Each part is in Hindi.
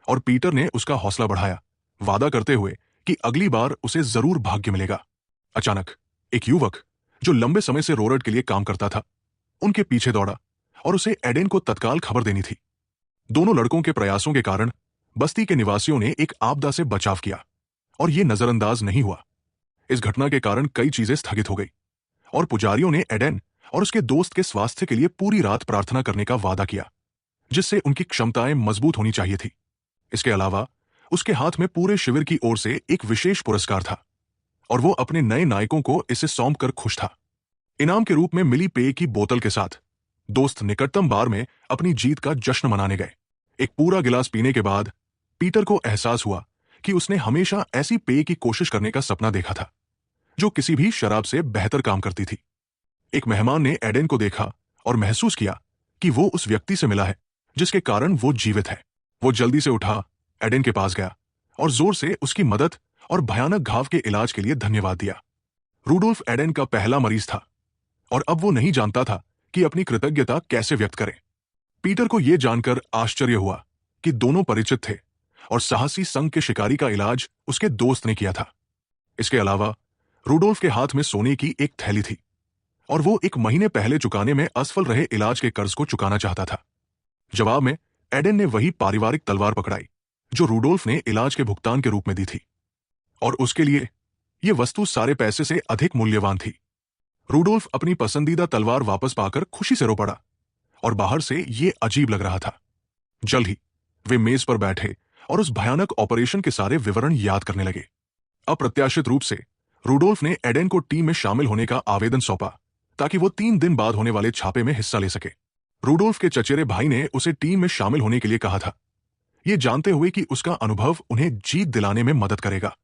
और पीटर ने उसका हौसला बढ़ाया, वादा करते हुए कि अगली बार उसे जरूर भाग्य मिलेगा। अचानक एक युवक जो लंबे समय से रोरट के लिए काम करता था, उनके पीछे दौड़ा और उसे एडेन को तत्काल खबर देनी थी। दोनों लड़कों के प्रयासों के कारण बस्ती के निवासियों ने एक आपदा से बचाव किया और यह नजरअंदाज नहीं हुआ। इस घटना के कारण कई चीजें स्थगित हो गई और पुजारियों ने एडेन और उसके दोस्त के स्वास्थ्य के लिए पूरी रात प्रार्थना करने का वादा किया, जिससे उनकी क्षमताएं मजबूत होनी चाहिए थी। इसके अलावा उसके हाथ में पूरे शिविर की ओर से एक विशेष पुरस्कार था और वो अपने नए नायकों को इसे सौंप कर खुश था। इनाम के रूप में मिली पेय की बोतल के साथ दोस्त निकटतम बार में अपनी जीत का जश्न मनाने गए। एक पूरा गिलास पीने के बाद पीटर को एहसास हुआ कि उसने हमेशा ऐसी पेय की कोशिश करने का सपना देखा था जो किसी भी शराब से बेहतर काम करती थी। एक मेहमान ने एडेन को देखा और महसूस किया कि वो उस व्यक्ति से मिला है जिसके कारण वो जीवित है। वो जल्दी से उठा, एडेन के पास गया और जोर से उसकी मदद और भयानक घाव के इलाज के लिए धन्यवाद दिया। रूडोल्फ एडेन का पहला मरीज था और अब वो नहीं जानता था कि अपनी कृतज्ञता कैसे व्यक्त करे। पीटर को यह जानकर आश्चर्य हुआ कि दोनों परिचित थे और साहसी संघ के शिकारी का इलाज उसके दोस्त ने किया था। इसके अलावा रूडोल्फ के हाथ में सोने की एक थैली थी और वो 1 महीने पहले चुकाने में असफल रहे इलाज के कर्ज को चुकाना चाहता था। जवाब में एडेन ने वही पारिवारिक तलवार पकड़ाई जो रूडोल्फ ने इलाज के भुगतान के रूप में दी थी, और उसके लिए यह वस्तु सारे पैसे से अधिक मूल्यवान थी। रूडोल्फ अपनी पसंदीदा तलवार वापस पाकर खुशी से रो पड़ा और बाहर से यह अजीब लग रहा था। जल्द ही वे मेज पर बैठे और उस भयानक ऑपरेशन के सारे विवरण याद करने लगे। अप्रत्याशित रूप से रूडोल्फ ने एडेन को टीम में शामिल होने का आवेदन सौंपा ताकि वो 3 दिन बाद होने वाले छापे में हिस्सा ले सके। रूडोल्फ के चचेरे भाई ने उसे टीम में शामिल होने के लिए कहा था, ये जानते हुए कि उसका अनुभव उन्हें जीत दिलाने में मदद करेगा।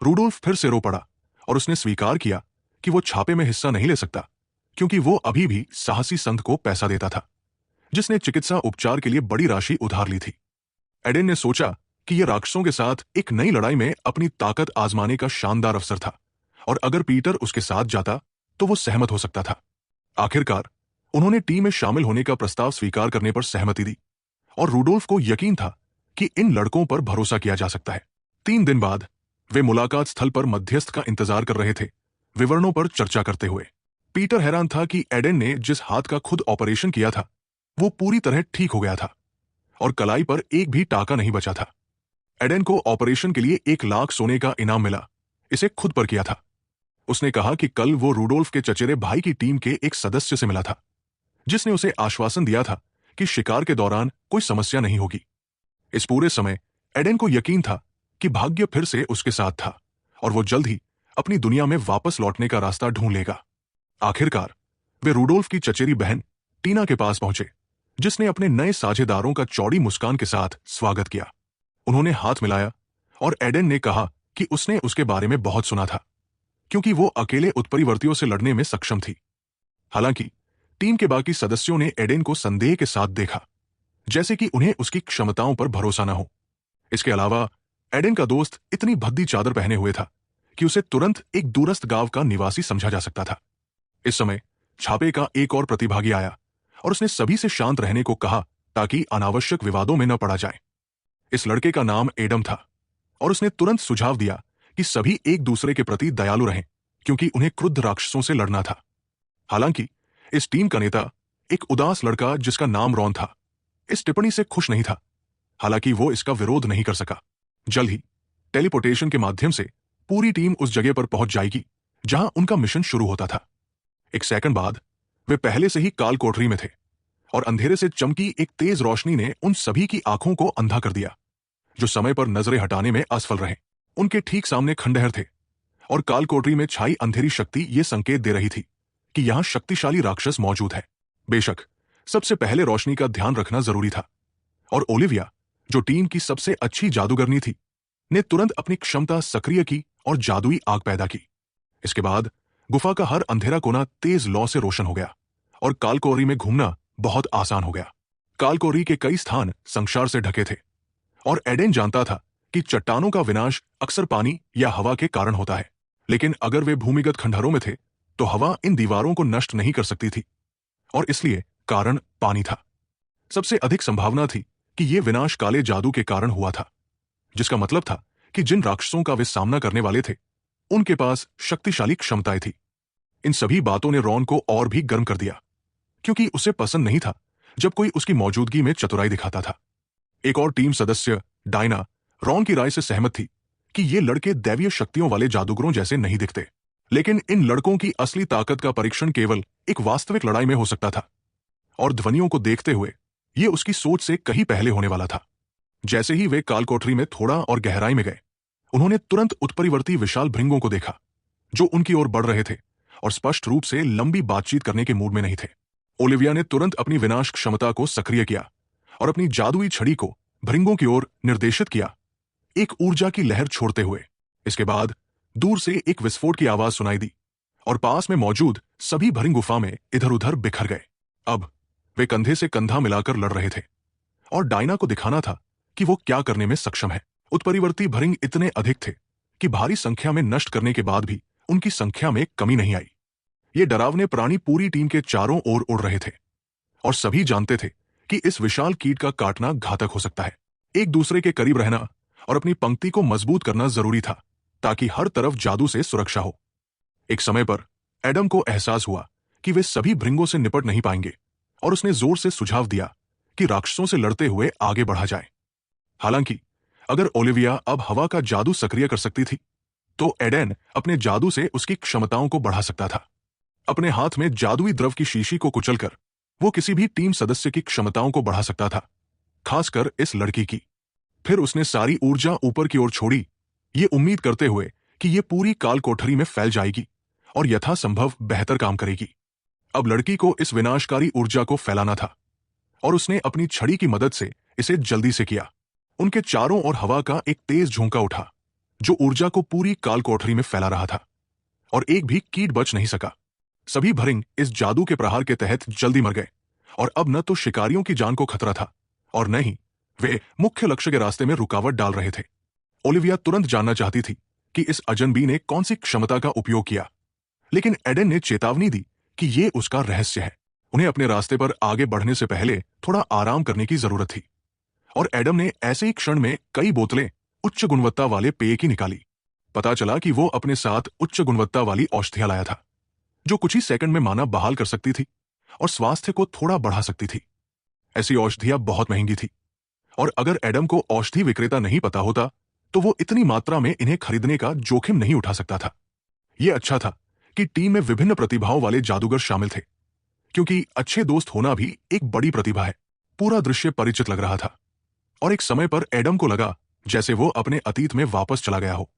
रूडोल्फ फिर से रो पड़ा और उसने स्वीकार किया कि वो छापे में हिस्सा नहीं ले सकता क्योंकि वो अभी भी साहसी संत को पैसा देता था, जिसने चिकित्सा उपचार के लिए बड़ी राशि उधार ली थी। एडेन ने सोचा कि यह राक्षसों के साथ एक नई लड़ाई में अपनी ताकत आजमाने का शानदार अवसर था और अगर पीटर उसके साथ जाता तो वो सहमत हो सकता था। आखिरकार उन्होंने टीम में शामिल होने का प्रस्ताव स्वीकार करने पर सहमति दी और रूडोल्फ को यकीन था कि इन लड़कों पर भरोसा किया जा सकता है। 3 दिन बाद वे मुलाकात स्थल पर मध्यस्थ का इंतजार कर रहे थे, विवरणों पर चर्चा करते हुए। पीटर हैरान था कि एडेन ने जिस हाथ का खुद ऑपरेशन किया था वो पूरी तरह ठीक हो गया था और कलाई पर एक भी टाका नहीं बचा था। एडेन को ऑपरेशन के लिए 1 लाख सोने का इनाम मिला, इसे खुद पर किया था। उसने कहा कि कल वो रूडोल्फ के चचेरे भाई की टीम के एक सदस्य से मिला था जिसने उसे आश्वासन दिया था कि शिकार के दौरान कोई समस्या नहीं होगी। इस पूरे समय एडेन को यकीन था कि भाग्य फिर से उसके साथ था और वो जल्द ही अपनी दुनिया में वापस लौटने का रास्ता ढूंढ लेगा। आखिरकार वे रूडोल्फ की चचेरी बहन टीना के पास पहुंचे, जिसने अपने नए साझेदारों का चौड़ी मुस्कान के साथ स्वागत किया। उन्होंने हाथ मिलाया और एडेन ने कहा कि उसने उसके बारे में बहुत सुना था क्योंकि वो अकेले उत्परिवर्तियों से लड़ने में सक्षम थी। हालांकि टीम के बाकी सदस्यों ने एडेन को संदेह के साथ देखा, जैसे कि उन्हें उसकी क्षमताओं पर भरोसा न हो। इसके अलावा एडेन का दोस्त इतनी भद्दी चादर पहने हुए था कि उसे तुरंत एक दूरस्थ गांव का निवासी समझा जा सकता था। इस समय छापे का एक और प्रतिभागी आया और उसने सभी से शांत रहने को कहा ताकि अनावश्यक विवादों में न पड़ा जाए। इस लड़के का नाम एडम था और उसने तुरंत सुझाव दिया कि सभी एक दूसरे के प्रति दयालु रहें क्योंकि उन्हें क्रुद्ध राक्षसों से लड़ना था। हालांकि इस टीम का नेता, एक उदास लड़का जिसका नाम रॉन था, इस टिप्पणी से खुश नहीं था। हालांकि वो इसका विरोध नहीं कर सका। जल्द ही टेलीपोर्टेशन के माध्यम से पूरी टीम उस जगह पर पहुंच जाएगी जहां उनका मिशन शुरू होता था। 1 सेकंड बाद वे पहले से ही काल कोठरी में थे और अंधेरे से चमकी एक तेज रोशनी ने उन सभी की आंखों को अंधा कर दिया जो समय पर नजरें हटाने में असफल रहे। उनके ठीक सामने खंडहर थे और काल कोठरी में छाई अंधेरी शक्ति ये संकेत दे रही थी कि यहां शक्तिशाली राक्षस मौजूद है। बेशक सबसे पहले रोशनी का ध्यान रखना जरूरी था और ओलिविया, जो टीम की सबसे अच्छी जादूगरनी थी, ने तुरंत अपनी क्षमता सक्रिय की और जादुई आग पैदा की। इसके बाद गुफा का हर अंधेरा कोना तेज लौ से रोशन हो गया और कालकोरी में घूमना बहुत आसान हो गया। कालकोरी के कई स्थान संक्षार से ढके थे और एडेन जानता था कि चट्टानों का विनाश अक्सर पानी या हवा के कारण होता है, लेकिन अगर वे भूमिगत खंडहरों में थे तो हवा इन दीवारों को नष्ट नहीं कर सकती थी और इसलिए कारण पानी था। सबसे अधिक संभावना थी कि ये विनाश काले जादू के कारण हुआ था, जिसका मतलब था कि जिन राक्षसों का वे सामना करने वाले थे उनके पास शक्तिशाली क्षमताएं थी। इन सभी बातों ने रॉन को और भी गर्म कर दिया, क्योंकि उसे पसंद नहीं था जब कोई उसकी मौजूदगी में चतुराई दिखाता था। एक और टीम सदस्य डायना रॉन की राय से सहमत थी कि ये लड़के दैवीय शक्तियों वाले जादूगरों जैसे नहीं दिखते, लेकिन इन लड़कों की असली ताकत का परीक्षण केवल एक वास्तविक लड़ाई में हो सकता था। और ध्वनियों को देखते हुए ये उसकी सोच से कहीं पहले होने वाला था। जैसे ही वे कालकोठरी में थोड़ा और गहराई में गए, उन्होंने तुरंत उत्परिवर्ती विशाल भृंगों को देखा, जो उनकी ओर बढ़ रहे थे और स्पष्ट रूप से लंबी बातचीत करने के मूड में नहीं थे। ओलिविया ने तुरंत अपनी विनाश क्षमता को सक्रिय किया और अपनी जादुई छड़ी को भृंगों की ओर निर्देशित किया, एक ऊर्जा की लहर छोड़ते हुए। इसके बाद दूर से एक विस्फोट की आवाज सुनाई दी और पास में मौजूद सभी भृंग गुफा में इधर उधर बिखर गए। अब वे कंधे से कंधा मिलाकर लड़ रहे थे और डायना को दिखाना था कि वो क्या करने में सक्षम है। उत्परिवर्ती भृंग इतने अधिक थे कि भारी संख्या में नष्ट करने के बाद भी उनकी संख्या में कमी नहीं आई। ये डरावने प्राणी पूरी टीम के चारों ओर उड़ रहे थे और सभी जानते थे कि इस विशाल कीट का काटना घातक हो सकता है। एक दूसरे के करीब रहना और अपनी पंक्ति को मजबूत करना जरूरी था, ताकि हर तरफ जादू से सुरक्षा हो। एक समय पर एडम को एहसास हुआ कि वे सभी भृंगों से निपट नहीं पाएंगे और उसने जोर से सुझाव दिया कि राक्षसों से लड़ते हुए आगे बढ़ा जाए। हालांकि अगर ओलिविया अब हवा का जादू सक्रिय कर सकती थी, तो एडेन अपने जादू से उसकी क्षमताओं को बढ़ा सकता था। अपने हाथ में जादुई द्रव की शीशी को कुचलकर वो किसी भी टीम सदस्य की क्षमताओं को बढ़ा सकता था, खासकर इस लड़की की। फिर उसने सारी ऊर्जा ऊपर की ओर छोड़ी, ये उम्मीद करते हुए कि ये पूरी काल कोठरी में फैल जाएगी और यथासंभव बेहतर काम करेगी। अब लड़की को इस विनाशकारी ऊर्जा को फैलाना था और उसने अपनी छड़ी की मदद से इसे जल्दी से किया। उनके चारों ओर हवा का एक तेज झोंका उठा, जो ऊर्जा को पूरी काल कोठरी में फैला रहा था, और एक भी कीट बच नहीं सका। सभी भृंग इस जादू के प्रहार के तहत जल्दी मर गए और अब न तो शिकारियों की जान को खतरा था और न ही वे मुख्य लक्ष्य के रास्ते में रुकावट डाल रहे थे। ओलिविया तुरंत जानना चाहती थी कि इस अजनबी ने कौन सी क्षमता का उपयोग किया, लेकिन एडेन ने चेतावनी दी कि यह उसका रहस्य है। उन्हें अपने रास्ते पर आगे बढ़ने से पहले थोड़ा आराम करने की जरूरत थी, और एडम ने ऐसे ही क्षण में कई बोतलें उच्च गुणवत्ता वाले पेय की निकाली। पता चला कि वो अपने साथ उच्च गुणवत्ता वाली औषधियां लाया था, जो कुछ ही सेकंड में माना बहाल कर सकती थी और स्वास्थ्य को थोड़ा बढ़ा सकती थी। ऐसी औषधियां बहुत महंगी थी, और अगर एडम को औषधि विक्रेता नहीं पता होता तो वो इतनी मात्रा में इन्हें खरीदने का जोखिम नहीं उठा सकता था। यह अच्छा था कि टीम में विभिन्न प्रतिभाओं वाले जादूगर शामिल थे, क्योंकि अच्छे दोस्त होना भी एक बड़ी प्रतिभा है। पूरा दृश्य परिचित लग रहा था और एक समय पर एडम को लगा जैसे वो अपने अतीत में वापस चला गया हो।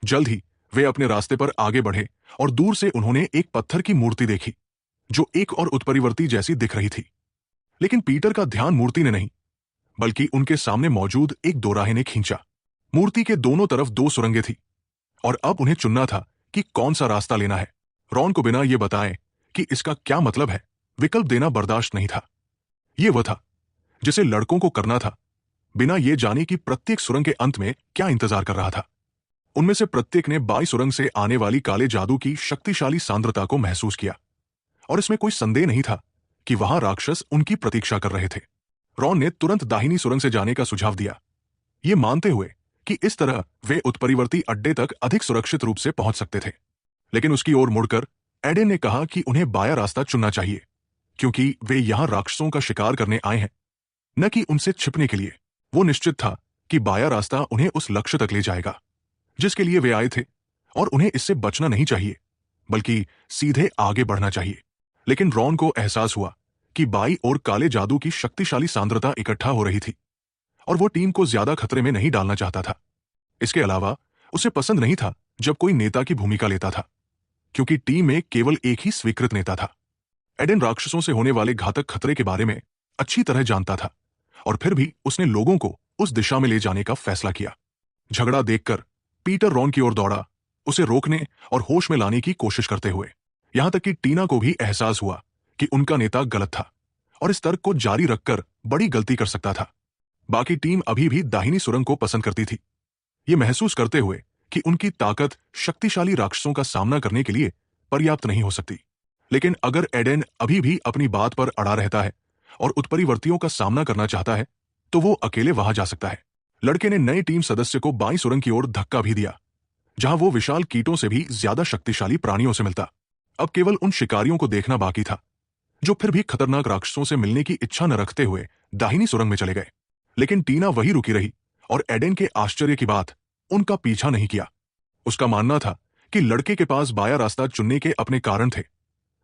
जल्द ही वे अपने रास्ते पर आगे बढ़े और दूर से उन्होंने एक पत्थर की मूर्ति देखी, जो एक और उत्परिवर्ती जैसी दिख रही थी। लेकिन पीटर का ध्यान मूर्ति ने नहीं, बल्कि उनके सामने मौजूद एक दोराहे ने खींचा। मूर्ति के दोनों तरफ 2 सुरंगें थी और अब उन्हें चुनना था कि कौन सा रास्ता लेना है। रॉन को बिना यह बताए कि इसका क्या मतलब है, विकल्प देना बर्दाश्त नहीं था। यह वह था जिसे लड़कों को करना था, बिना यह जाने कि प्रत्येक सुरंग के अंत में क्या इंतजार कर रहा था। उनमें से प्रत्येक ने बाई सुरंग से आने वाली काले जादू की शक्तिशाली सांद्रता को महसूस किया, और इसमें कोई संदेह नहीं था कि वहां राक्षस उनकी प्रतीक्षा कर रहे थे। रॉन ने तुरंत दाहिनी सुरंग से जाने का सुझाव दिया, ये मानते हुए कि इस तरह वे उत्परिवर्ती अड्डे तक अधिक सुरक्षित रूप से पहुंच सकते थे। लेकिन उसकी ओर मुड़कर एडेन ने कहा कि उन्हें बायां रास्ता चुनना चाहिए, क्योंकि वे यहां राक्षसों का शिकार करने आए हैं, न कि उनसे छिपने के लिए। वो निश्चित था कि बायां रास्ता उन्हें उस लक्ष्य तक ले जाएगा जिसके लिए वे आए थे, और उन्हें इससे बचना नहीं चाहिए, बल्कि सीधे आगे बढ़ना चाहिए। लेकिन रॉन को एहसास हुआ कि बाईं ओर काले जादू की शक्तिशाली सांद्रता इकट्ठा हो रही थी, और वो टीम को ज्यादा खतरे में नहीं डालना चाहता था। इसके अलावा उसे पसंद नहीं था जब कोई नेता की भूमिका लेता था, क्योंकि टीम में केवल एक ही स्वीकृत नेता था। एडेन राक्षसों से होने वाले घातक खतरे के बारे में अच्छी तरह जानता था, और फिर भी उसने लोगों को उस दिशा में ले जाने का फैसला किया। झगड़ा देखकर पीटर रॉन की ओर दौड़ा, उसे रोकने और होश में लाने की कोशिश करते हुए। यहां तक कि टीना को भी एहसास हुआ कि उनका नेता गलत था और इस तर्क को जारी रखकर बड़ी गलती कर सकता था। बाकी टीम अभी भी दाहिनी सुरंग को पसंद करती थी, ये महसूस करते हुए कि उनकी ताकत शक्तिशाली राक्षसों का सामना करने के लिए पर्याप्त नहीं हो सकती। लेकिन अगर एडेन अभी भी अपनी बात पर अड़ा रहता है और उत्परिवर्तियों का सामना करना चाहता है, तो वो अकेले वहां जा सकता है। लड़के ने नए टीम सदस्य को बाईं सुरंग की ओर धक्का भी दिया, जहां वो विशाल कीटों से भी ज्यादा शक्तिशाली प्राणियों से मिलता। अब केवल उन शिकारियों को देखना बाकी था जो फिर भी खतरनाक राक्षसों से मिलने की इच्छा न रखते हुए दाहिनी सुरंग में चले गए। लेकिन टीना वही रुकी रही और एडेन के आश्चर्य की बात, उनका पीछा नहीं किया। उसका मानना था कि लड़के के पास बाया रास्ता चुनने के अपने कारण थे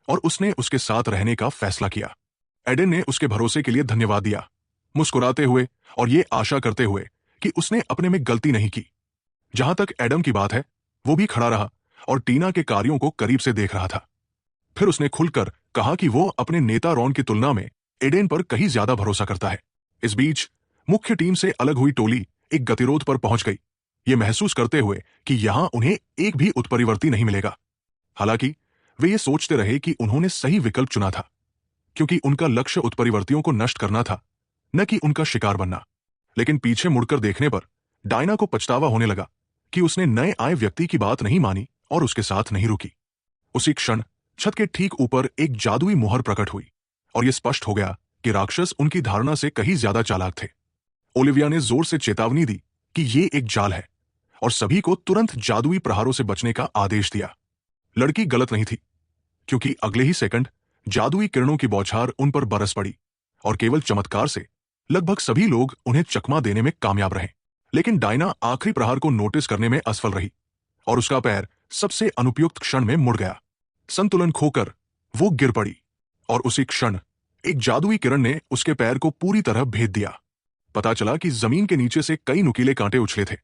और उसने उसके साथ रहने का फैसला किया। एडेन ने उसके भरोसे के लिए धन्यवाद दिया, मुस्कुराते हुए और ये आशा करते हुए कि उसने अपने में गलती नहीं की। जहां तक एडम की बात है, वो भी खड़ा रहा और टीना के कार्यों को करीब से देख रहा था। फिर उसने खुलकर कहा कि वो अपने नेता रॉन की तुलना में एडेन पर कहीं ज्यादा भरोसा करता है। इस बीच मुख्य टीम से अलग हुई टोली एक गतिरोध पर पहुंच गई, ये महसूस करते हुए कि यहां उन्हें एक भी उत्परिवर्ती नहीं मिलेगा। हालांकि वे ये सोचते रहे कि उन्होंने सही विकल्प चुना था, क्योंकि उनका लक्ष्य उत्परिवर्तियों को नष्ट करना था, न कि उनका शिकार बनना। लेकिन पीछे मुड़कर देखने पर डायना को पछतावा होने लगा कि उसने नए आए व्यक्ति की बात नहीं मानी और उसके साथ नहीं रुकी। उसी क्षण छत के ठीक ऊपर एक जादुई मुहर प्रकट हुई और यह स्पष्ट हो गया कि राक्षस उनकी धारणा से कहीं ज्यादा चालाक थे। ओलिविया ने जोर से चेतावनी दी कि ये एक जाल है और सभी को तुरंत जादुई प्रहारों से बचने का आदेश दिया। लड़की गलत नहीं थी, क्योंकि अगले ही सेकंड जादुई किरणों की बौछार उन पर बरस पड़ी और केवल चमत्कार से लगभग सभी लोग उन्हें चकमा देने में कामयाब रहे। लेकिन डायना आखिरी प्रहार को नोटिस करने में असफल रही और उसका पैर सबसे अनुपयुक्त क्षण में मुड़ गया। संतुलन खोकर वो गिर पड़ी और उसी क्षण एक जादुई किरण ने उसके पैर को पूरी तरह भेद दिया। पता चला कि जमीन के नीचे से कई नुकीले कांटे उछले थे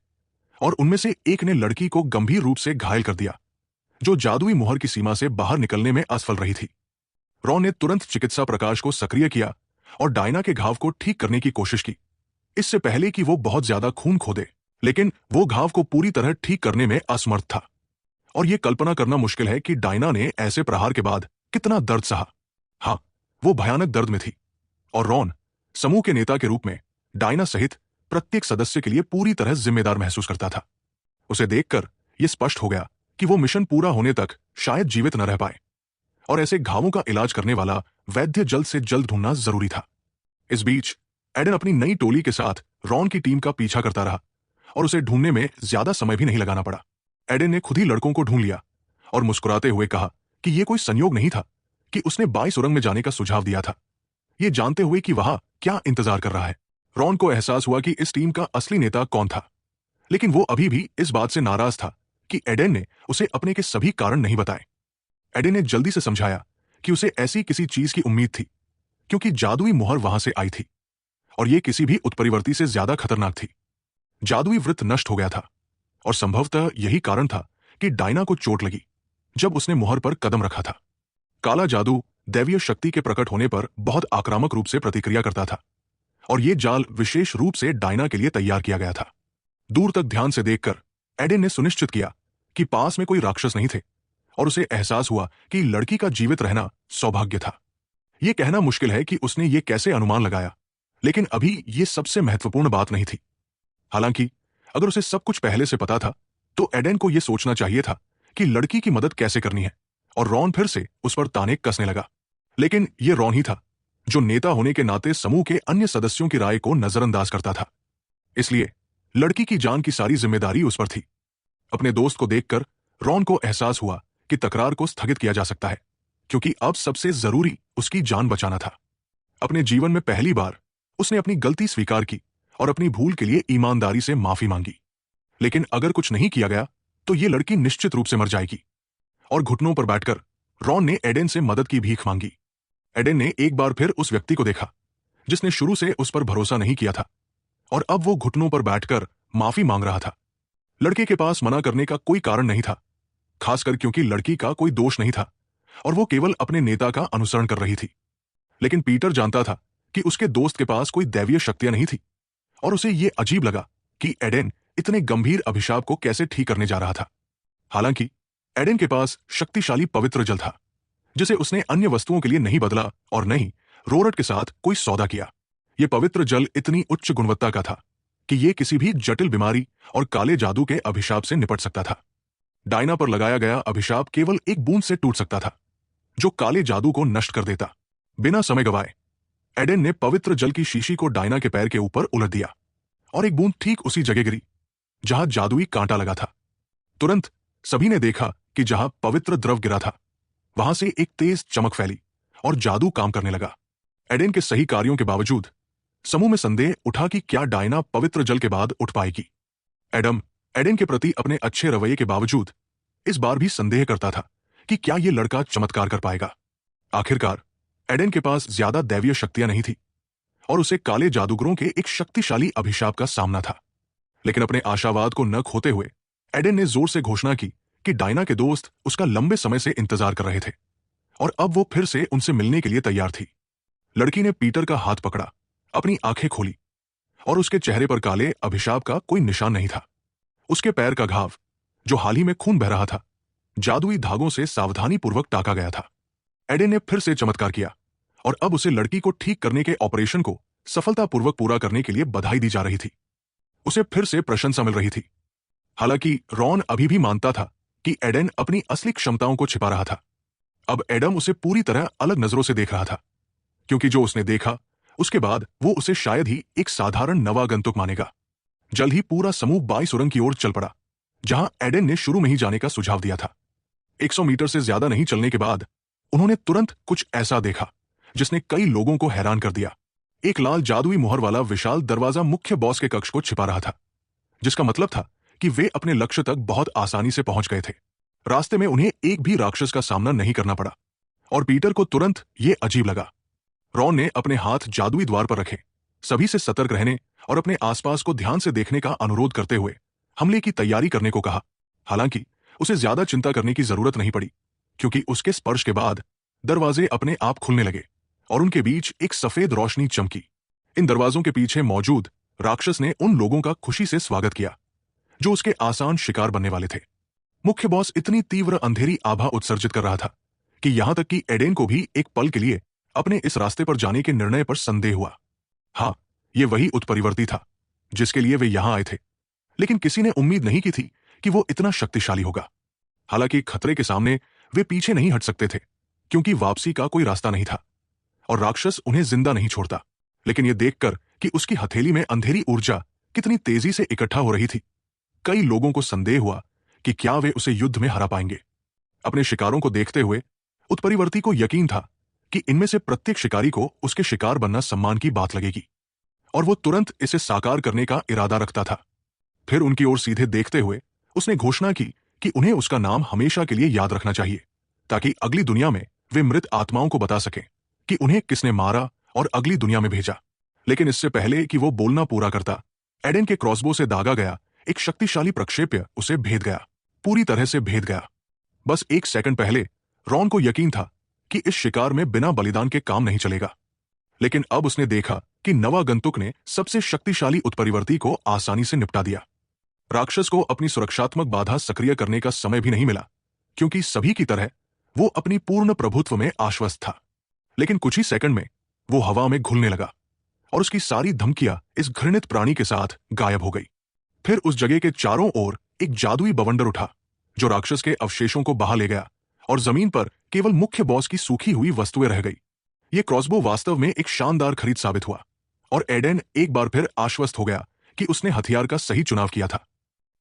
और उनमें से एक ने लड़की को गंभीर रूप से घायल कर दिया, जो जादुई मुहर की सीमा से बाहर निकलने में असफल रही थी। रॉन ने तुरंत चिकित्सा प्रकाश को सक्रिय किया और डायना के घाव को ठीक करने की कोशिश की, इससे पहले कि वो बहुत ज्यादा खून खो दे। लेकिन वो घाव को पूरी तरह ठीक करने में असमर्थ था और यह कल्पना करना मुश्किल है कि डायना ने ऐसे प्रहार के बाद कितना दर्द सहा। हाँ, वो भयानक दर्द में थी और रॉन समूह के नेता के रूप में डायना सहित प्रत्येक सदस्य के लिए पूरी तरह जिम्मेदार महसूस करता था। उसे देखकर यह स्पष्ट हो गया कि वो मिशन पूरा होने तक शायद जीवित न रह पाए और ऐसे घावों का इलाज करने वाला वैद्य जल्द से जल्द ढूंढना जरूरी था। इस बीच एडन अपनी नई टोली के साथ रॉन की टीम का पीछा करता रहा और उसे ढूंढने में ज्यादा समय भी नहीं लगाना पड़ा। एडन ने खुद ही लड़कों को ढूंढ लिया और मुस्कुराते हुए कहा कि यह कोई संयोग नहीं था कि उसने बाई सुरंग में जाने का सुझाव दिया था, ये जानते हुए कि वहां क्या इंतजार कर रहा है। रॉन को एहसास हुआ कि इस टीम का असली नेता कौन था, लेकिन वो अभी भी इस बात से नाराज था कि एडन ने उसे अपने के सभी कारण नहीं बताए। एडन ने जल्दी से समझाया कि उसे ऐसी किसी चीज की उम्मीद थी, क्योंकि जादुई मुहर वहां से आई थी और यह किसी भी उत्परिवर्ती से ज्यादा खतरनाक थी। जादुई वृत्त नष्ट हो गया था और संभवतः यही कारण था कि डायना को चोट लगी जब उसने मुहर पर कदम रखा था। काला जादू दैवीय शक्ति के प्रकट होने पर बहुत आक्रामक रूप से प्रतिक्रिया करता था और यह जाल विशेष रूप से डायना के लिए तैयार किया गया था। दूर तक ध्यान से देखकर एडन ने सुनिश्चित किया कि पास में कोई राक्षस नहीं थे और उसे एहसास हुआ कि लड़की का जीवित रहना सौभाग्य था। यह कहना मुश्किल है कि उसने ये कैसे अनुमान लगाया, लेकिन अभी यह सबसे महत्वपूर्ण बात नहीं थी। हालांकि अगर उसे सब कुछ पहले से पता था तो एडन को यह सोचना चाहिए था कि लड़की की मदद कैसे करनी है और रॉन फिर से उस पर ताने कसने लगा। लेकिन यह रॉन ही था जो नेता होने के नाते समूह के अन्य सदस्यों की राय को नजरअंदाज करता था, इसलिए लड़की की जान की सारी जिम्मेदारी उस पर थी। अपने दोस्त को देखकर रॉन को एहसास हुआ कि तकरार को स्थगित किया जा सकता है, क्योंकि अब सबसे जरूरी उसकी जान बचाना था। अपने जीवन में पहली बार उसने अपनी गलती स्वीकार की और अपनी भूल के लिए ईमानदारी से माफी मांगी। लेकिन अगर कुछ नहीं किया गया तो यह लड़की निश्चित रूप से मर जाएगी। और घुटनों पर बैठकर रॉन ने एडन से मदद की भीख मांगी। एडन ने एक बार फिर उस व्यक्ति को देखा जिसने शुरू से उस पर भरोसा नहीं किया था और अब वो घुटनों पर बैठकर माफी मांग रहा था। लड़के के पास मना करने का कोई कारण नहीं था, खासकर क्योंकि लड़की का कोई दोष नहीं था और वो केवल अपने नेता का अनुसरण कर रही थी। लेकिन पीटर जानता था कि उसके दोस्त के पास कोई दैवीय शक्तियां नहीं थी और उसे यह अजीब लगा कि एडन इतने गंभीर अभिशाप को कैसे ठीक करने जा रहा था। हालांकि एडन के पास शक्तिशाली पवित्र जल था जिसे उसने अन्य वस्तुओं के लिए नहीं बदला और नहीं रोरट के साथ कोई सौदा किया। यह पवित्र जल इतनी उच्च गुणवत्ता का था कि यह किसी भी जटिल बीमारी और काले जादू के अभिशाप से निपट सकता था। डायना पर लगाया गया अभिशाप केवल एक बूंद से टूट सकता था, जो काले जादू को नष्ट कर देता। बिना समय गवाए एडेन ने पवित्र जल की शीशी को डायना के पैर के ऊपर उलट दिया और एक बूंद ठीक उसी जगह गिरी जहां जादुई कांटा लगा था। तुरंत सभी ने देखा कि जहां पवित्र द्रव गिरा था वहां से एक तेज चमक फैली और जादू काम करने लगा। एडेन के सही कार्यों के बावजूद समूह में संदेह उठा कि क्या डायना पवित्र जल के बाद उठ पाएगी। एडम एडेन के प्रति अपने अच्छे रवैये के बावजूद इस बार भी संदेह करता था कि क्या यह लड़का चमत्कार कर पाएगा। आखिरकार एडेन के पास ज्यादा दैवीय शक्तियां नहीं थी और उसे काले जादूगरों के एक शक्तिशाली अभिशाप का सामना था। लेकिन अपने आशावाद को न खोते हुए एडेन ने जोर से घोषणा की कि डायना के दोस्त उसका लंबे समय से इंतजार कर रहे थे और अब वो फिर से उनसे मिलने के लिए तैयार थी। लड़की ने पीटर का हाथ पकड़ा, अपनी आंखें खोली और उसके चेहरे पर काले अभिशाप का कोई निशान नहीं था। उसके पैर का घाव, जो हाल ही में खून बह रहा था, जादुई धागों से सावधानीपूर्वक टाका गया था। एडेन ने फिर से चमत्कार किया और अब उसे लड़की को ठीक करने के ऑपरेशन को सफलतापूर्वक पूरा करने के लिए बधाई दी जा रही थी। उसे फिर से प्रशंसा मिल रही थी। हालांकि रॉन अभी भी मानता था कि एडेन अपनी असली क्षमताओं को छिपा रहा था। अब एडम उसे पूरी तरह अलग नजरों से देख रहा था, क्योंकि जो उसने देखा उसके बाद वो उसे शायद ही एक साधारण नवागंतुक मानेगा। जल्द ही पूरा समूह बाई सुरंग की ओर चल पड़ा, जहां एडेन ने शुरू में ही जाने का सुझाव दिया था। 100 मीटर से ज्यादा नहीं चलने के बाद उन्होंने तुरंत कुछ ऐसा देखा जिसने कई लोगों को हैरान कर दिया। एक लाल जादुई मुहर वाला विशाल दरवाजा मुख्य बॉस के कक्ष को छिपा रहा था, जिसका मतलब था कि वे अपने लक्ष्य तक बहुत आसानी से पहुंच गए थे। रास्ते में उन्हें एक भी राक्षस का सामना नहीं करना पड़ा और पीटर को तुरंत यह अजीब लगा। रॉन ने अपने हाथ जादुई द्वार पर रखे, सभी से सतर्क रहने और अपने आसपास को ध्यान से देखने का अनुरोध करते हुए हमले की तैयारी करने को कहा। हालांकि उसे ज्यादा चिंता करने की जरूरत नहीं पड़ी, क्योंकि उसके स्पर्श के बाद दरवाजे अपने आप खुलने लगे और उनके बीच एक सफेद रोशनी चमकी। इन दरवाजों के पीछे मौजूद राक्षस ने उन लोगों का खुशी से स्वागत किया जो उसके आसान शिकार बनने वाले थे। मुख्य बॉस इतनी तीव्र अंधेरी आभा उत्सर्जित कर रहा था कि यहां तक कि एडेन को भी एक पल के लिए अपने इस रास्ते पर जाने के निर्णय पर संदेह हुआ। हाँ, यह वही उत्परिवर्ती था जिसके लिए वे यहां आए थे, लेकिन किसी ने उम्मीद नहीं की थी कि वो इतना शक्तिशाली होगा। हालांकि खतरे के सामने वे पीछे नहीं हट सकते थे, क्योंकि वापसी का कोई रास्ता नहीं था और राक्षस उन्हें जिंदा नहीं छोड़ता। लेकिन यह देखकर कि उसकी हथेली में अंधेरी ऊर्जा कितनी तेजी से इकट्ठा हो रही थी, कई लोगों को संदेह हुआ कि क्या वे उसे युद्ध में हरा पाएंगे। अपने शिकारों को देखते हुए उत्परिवर्ती को यकीन था कि इनमें से प्रत्येक शिकारी को उसके शिकार बनना सम्मान की बात लगेगी और वो तुरंत इसे साकार करने का इरादा रखता था। फिर उनकी ओर सीधे देखते हुए उसने घोषणा की कि उन्हें उसका नाम हमेशा के लिए याद रखना चाहिए, ताकि अगली दुनिया में वे मृत आत्माओं को बता सकें कि उन्हें किसने मारा और अगली दुनिया में भेजा। लेकिन इससे पहले कि वो बोलना पूरा करता, एडेन के क्रॉसबो से दागा गया एक शक्तिशाली प्रक्षेप्य उसे भेद गया, पूरी तरह से भेद गया। बस एक सेकंड पहले रॉन को यकीन था कि इस शिकार में बिना बलिदान के काम नहीं चलेगा, लेकिन अब उसने देखा कि नवागंतुक ने सबसे शक्तिशाली उत्परिवर्ती को आसानी से निपटा दिया। राक्षस को अपनी सुरक्षात्मक बाधा सक्रिय करने का समय भी नहीं मिला, क्योंकि सभी की तरह वो अपनी पूर्ण प्रभुत्व में आश्वस्त था। लेकिन कुछ ही सेकंड में वो हवा में घुलने लगा और उसकी सारी धमकियां इस घृणित प्राणी के साथ गायब हो गई। फिर उस जगह के चारों ओर एक जादुई बवंडर उठा जो राक्षस के अवशेषों को बहा ले गया और जमीन पर केवल मुख्य बॉस की सूखी हुई वस्तुएं रह गई। यह क्रॉसबो वास्तव में एक शानदार खरीद साबित हुआ और एडेन एक बार फिर आश्वस्त हो गया कि उसने हथियार का सही चुनाव किया था।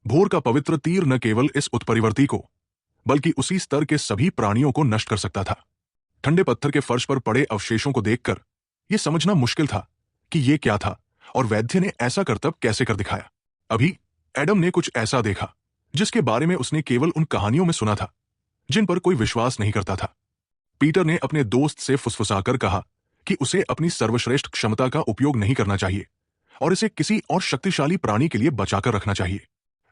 भोर का पवित्र तीर न केवल इस उत्परिवर्ती को बल्कि उसी स्तर के सभी प्राणियों को नष्ट कर सकता था। ठंडे पत्थर के फर्श पर पड़े अवशेषों को देखकर यह समझना मुश्किल था कि यह क्या था और वैद्य ने ऐसा करतब कैसे कर दिखाया। अभी एडम ने कुछ ऐसा देखा जिसके बारे में उसने केवल उन कहानियों में सुना था जिन पर कोई विश्वास नहीं करता था। पीटर ने अपने दोस्त से फुसफुसाकर कहा कि उसे अपनी सर्वश्रेष्ठ क्षमता का उपयोग नहीं करना चाहिए और इसे किसी और शक्तिशाली प्राणी के लिए बचाकर रखना चाहिए,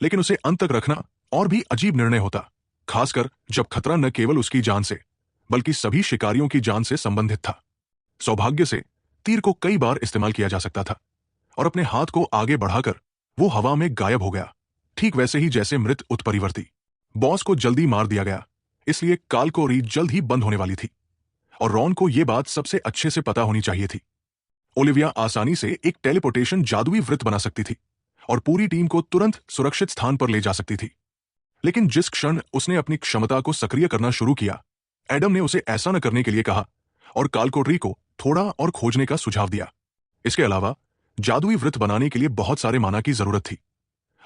लेकिन उसे अंत तक रखना और भी अजीब निर्णय होता, खासकर जब खतरा न केवल उसकी जान से बल्कि सभी शिकारियों की जान से संबंधित था। सौभाग्य से तीर को कई बार इस्तेमाल किया जा सकता था और अपने हाथ को आगे बढ़ाकर वो हवा में गायब हो गया, ठीक वैसे ही जैसे मृत उत्परिवर्ती। बॉस को जल्दी मार दिया गया, इसलिए काल को रीड जल्द ही बंद होने वाली थी और रॉन को यह बात सबसे अच्छे से पता होनी चाहिए थी। ओलिविया आसानी से एक टेलीपोर्टेशन जादुई वृत्त बना सकती थी और पूरी टीम को तुरंत सुरक्षित स्थान पर ले जा सकती थी। लेकिन जिस क्षण उसने अपनी क्षमता को सक्रिय करना शुरू किया, एडम ने उसे ऐसा न करने के लिए कहा और कालकोटरी को थोड़ा और खोजने का सुझाव दिया। इसके अलावा जादुई वृत्त बनाने के लिए बहुत सारे माना की जरूरत थी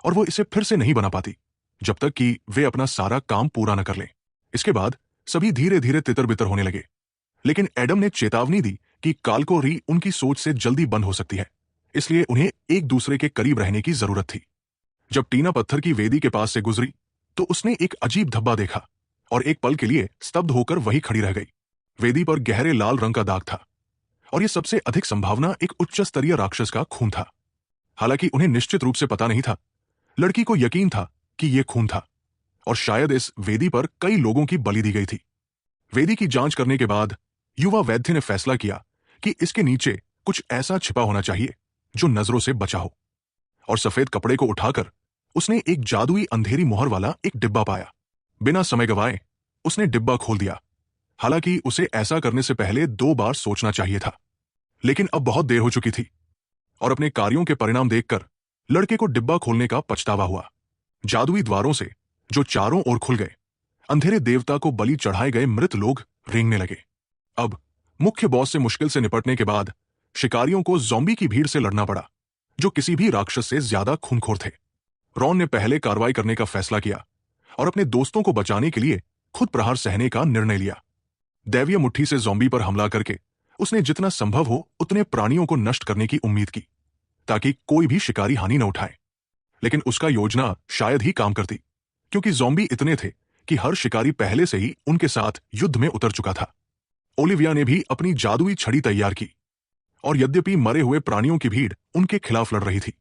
और वो इसे फिर से नहीं बना पाती जब तक कि वे अपना सारा काम पूरा न कर लें। इसके बाद सभी धीरे धीरे तितर बितर होने लगे, लेकिन एडम ने चेतावनी दी कि कालकोरी उनकी सोच से जल्दी बंद हो सकती है, इसलिए उन्हें एक दूसरे के करीब रहने की जरूरत थी। जब टीना पत्थर की वेदी के पास से गुजरी तो उसने एक अजीब धब्बा देखा और एक पल के लिए स्तब्ध होकर वहीं खड़ी रह गई। वेदी पर गहरे लाल रंग का दाग था और यह सबसे अधिक संभावना एक उच्च स्तरीय राक्षस का खून था। हालांकि उन्हें निश्चित रूप से पता नहीं था, लड़की को यकीन था कि यह खून था और शायद इस वेदी पर कई लोगों की बलि दी गई थी। वेदी की जांच करने के बाद युवा वैद्य ने फैसला किया कि इसके नीचे कुछ ऐसा छिपा होना चाहिए जो नजरों से बचा हो, और सफेद कपड़े को उठाकर उसने एक जादुई अंधेरी मोहर वाला एक डिब्बा पाया। बिना समय गवाए उसने डिब्बा खोल दिया। हालांकि उसे ऐसा करने से पहले 2 बार सोचना चाहिए था, लेकिन अब बहुत देर हो चुकी थी और अपने कार्यों के परिणाम देखकर लड़के को डिब्बा खोलने का पछतावा हुआ। जादुई द्वारों से जो चारों ओर खुल गए, अंधेरे देवता को बलि चढ़ाए गए मृत लोग रेंगने लगे। अब मुख्य बॉस से मुश्किल से निपटने के बाद शिकारियों को ज़ॉम्बी की भीड़ से लड़ना पड़ा, जो किसी भी राक्षस से ज्यादा खूनखोर थे। रॉन ने पहले कार्रवाई करने का फैसला किया और अपने दोस्तों को बचाने के लिए खुद प्रहार सहने का निर्णय लिया। दैवीय मुट्ठी से ज़ॉम्बी पर हमला करके उसने जितना संभव हो उतने प्राणियों को नष्ट करने की उम्मीद की, ताकि कोई भी शिकारी हानि न उठाए। लेकिन उसका योजना शायद ही काम करती, क्योंकि ज़ॉम्बी इतने थे कि हर शिकारी पहले से ही उनके साथ युद्ध में उतर चुका था। ओलिविया ने भी अपनी जादुई छड़ी तैयार की और यद्यपि मरे हुए प्राणियों की भीड़ उनके खिलाफ लड़ रही थी,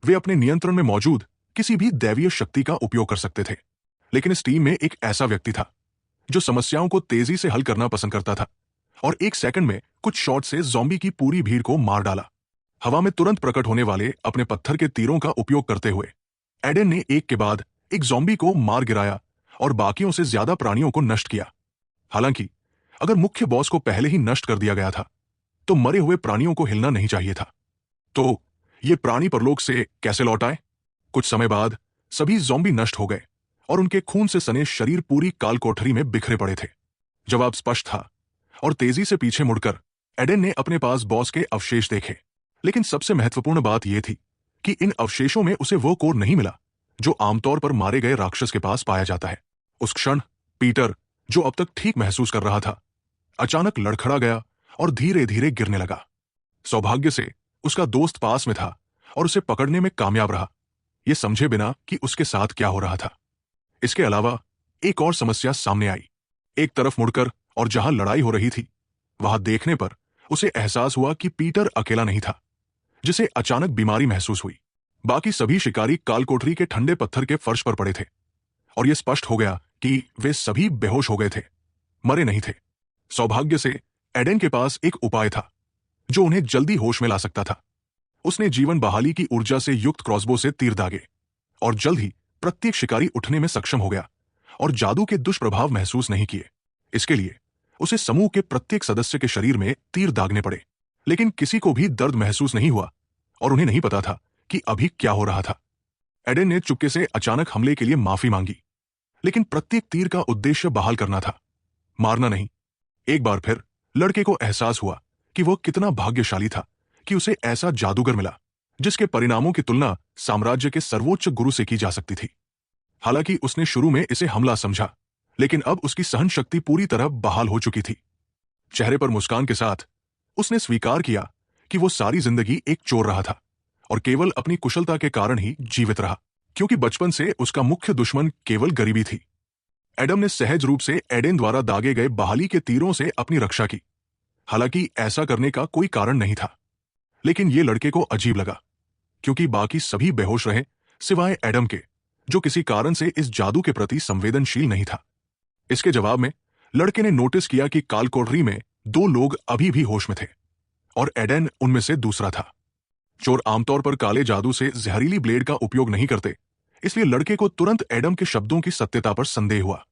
वे अपने नियंत्रण में मौजूद किसी भी दैवीय शक्ति का उपयोग कर सकते थे। लेकिन इस टीम में एक ऐसा व्यक्ति था जो समस्याओं को तेजी से हल करना पसंद करता था और 1 सेकंड में कुछ शॉट से ज़ॉम्बी की पूरी भीड़ को मार डाला। हवा में तुरंत प्रकट होने वाले अपने पत्थर के तीरों का उपयोग करते हुए एडन ने एक के बाद एक ज़ॉम्बी को मार गिराया और बाकियों से ज्यादा प्राणियों को नष्ट किया। हालांकि अगर मुख्य बॉस को पहले ही नष्ट कर दिया गया था तो मरे हुए प्राणियों को हिलना नहीं चाहिए था। तो ये प्राणी परलोक से कैसे लौट आए? कुछ समय बाद सभी ज़ॉम्बी नष्ट हो गए और उनके खून से सने शरीर पूरी काल कोठरी में बिखरे पड़े थे। जवाब स्पष्ट था और तेजी से पीछे मुड़कर एडन ने अपने पास बॉस के अवशेष देखे। लेकिन सबसे महत्वपूर्ण बात यह थी कि इन अवशेषों में उसे वो कोर नहीं मिला जो आमतौर पर मारे गए राक्षस के पास पाया जाता है। उस क्षण पीटर, जो अब तक ठीक महसूस कर रहा था, अचानक लड़खड़ा गया और धीरे धीरे गिरने लगा। सौभाग्य से उसका दोस्त पास में था और उसे पकड़ने में कामयाब रहा, ये समझे बिना कि उसके साथ क्या हो रहा था। इसके अलावा एक और समस्या सामने आई। एक तरफ मुड़कर और जहां लड़ाई हो रही थी वहां देखने पर उसे एहसास हुआ कि पीटर अकेला नहीं था, जिसे अचानक बीमारी महसूस हुई। बाकी सभी शिकारी कालकोठरी के ठंडे पत्थर के फर्श पर पड़े थे और यह स्पष्ट हो गया कि वे सभी बेहोश हो गए थे, मरे नहीं थे। सौभाग्य से एडन के पास एक उपाय था जो उन्हें जल्दी होश में ला सकता था। उसने जीवन बहाली की ऊर्जा से युक्त क्रॉसबो से तीर दागे और जल्द ही प्रत्येक शिकारी उठने में सक्षम हो गया और जादू के दुष्प्रभाव महसूस नहीं किए। इसके लिए उसे समूह के प्रत्येक सदस्य के शरीर में तीर दागने पड़े, लेकिन किसी को भी दर्द महसूस नहीं हुआ और उन्हें नहीं पता था कि अभी क्या हो रहा था। एडन ने चुपके से अचानक हमले के लिए माफी मांगी, लेकिन प्रत्येक तीर का उद्देश्य बहाल करना था, मारना नहीं। एक बार फिर लड़के को एहसास हुआ कि वो कितना भाग्यशाली था कि उसे ऐसा जादूगर मिला जिसके परिणामों की तुलना साम्राज्य के सर्वोच्च गुरु से की जा सकती थी। हालांकि उसने शुरू में इसे हमला समझा, लेकिन अब उसकी सहन शक्ति पूरी तरह बहाल हो चुकी थी। चेहरे पर मुस्कान के साथ उसने स्वीकार किया कि वो सारी जिंदगी एक चोर रहा था और केवल अपनी कुशलता के कारण ही जीवित रहा, क्योंकि बचपन से उसका मुख्य दुश्मन केवल गरीबी थी। एडम ने सहज रूप से एडेन द्वारा दागे गए बहाली के तीरों से अपनी रक्षा की। हालांकि ऐसा करने का कोई कारण नहीं था, लेकिन यह लड़के को अजीब लगा, क्योंकि बाकी सभी बेहोश रहे सिवाय एडम के, जो किसी कारण से इस जादू के प्रति संवेदनशील नहीं था। इसके जवाब में लड़के ने नोटिस किया कि कालकोठरी में 2 लोग अभी भी होश में थे और एडन उनमें से दूसरा था। चोर आमतौर पर काले जादू से जहरीली ब्लेड का उपयोग नहीं करते, इसलिए लड़के को तुरंत एडम के शब्दों की सत्यता पर संदेह हुआ।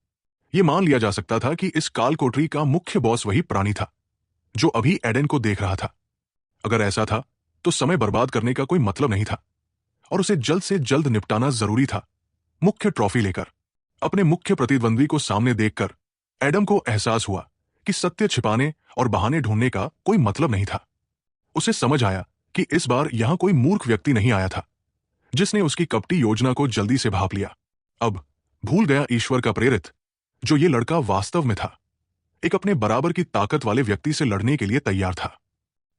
यह मान लिया जा सकता था कि इस कालकोठरी का मुख्य बॉस वही प्राणी था जो अभी एडन को देख रहा था। अगर ऐसा था तो समय बर्बाद करने का कोई मतलब नहीं था और उसे जल्द से जल्द निपटाना जरूरी था। मुख्य ट्रॉफी लेकर अपने मुख्य प्रतिद्वंद्वी को सामने देखकर एडम को एहसास हुआ कि सत्य छिपाने और बहाने ढूंढने का कोई मतलब नहीं था। उसे समझ आया कि इस बार यहां कोई मूर्ख व्यक्ति नहीं आया था जिसने उसकी कपटी योजना को जल्दी से भांप लिया। अब भूल गया ईश्वर का प्रेरित, जो ये लड़का वास्तव में था, एक अपने बराबर की ताकत वाले व्यक्ति से लड़ने के लिए तैयार था।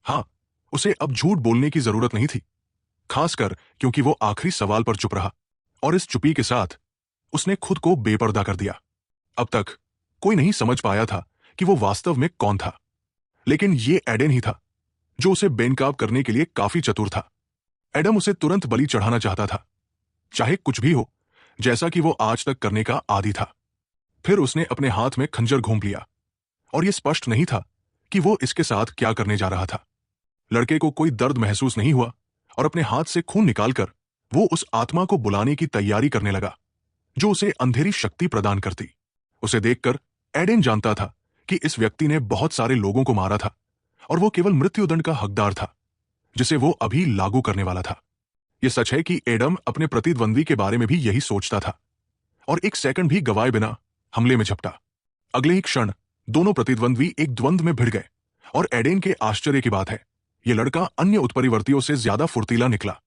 हाँ, उसे अब झूठ बोलने की जरूरत नहीं थी, खासकर क्योंकि वो आखिरी सवाल पर चुप रहा, और इस चुप्पी के साथ उसने खुद को बेपर्दा कर दिया। अब तक कोई नहीं समझ पाया था कि वो वास्तव में कौन था, लेकिन ये एडेन ही था जो उसे बेनकाब करने के लिए काफी चतुर था। एडम उसे तुरंत बलि चढ़ाना चाहता था, चाहे कुछ भी हो, जैसा कि वो आज तक करने का आदी था। फिर उसने अपने हाथ में खंजर घूंप लिया, और यह स्पष्ट नहीं था कि वो इसके साथ क्या करने जा रहा था। लड़के को कोई दर्द महसूस नहीं हुआ, और अपने हाथ से खून निकालकर वो उस आत्मा को बुलाने की तैयारी करने लगा जो उसे अंधेरी शक्ति प्रदान करती। उसे देखकर एडेन जानता था कि इस व्यक्ति ने बहुत सारे लोगों को मारा था, और वो केवल मृत्युदंड का हकदार था जिसे वो अभी लागू करने वाला था। यह सच है कि एडम अपने प्रतिद्वंदी के बारे में भी यही सोचता था, और एक सेकंड भी गवाए बिना हमले में झपटा। अगले ही क्षण दोनों प्रतिद्वंदी एक द्वंद्व में भिड़ गए, और एडेन के आश्चर्य की बात है, यह लड़का अन्य उत्परिवर्तियों से ज्यादा फुर्तीला निकला।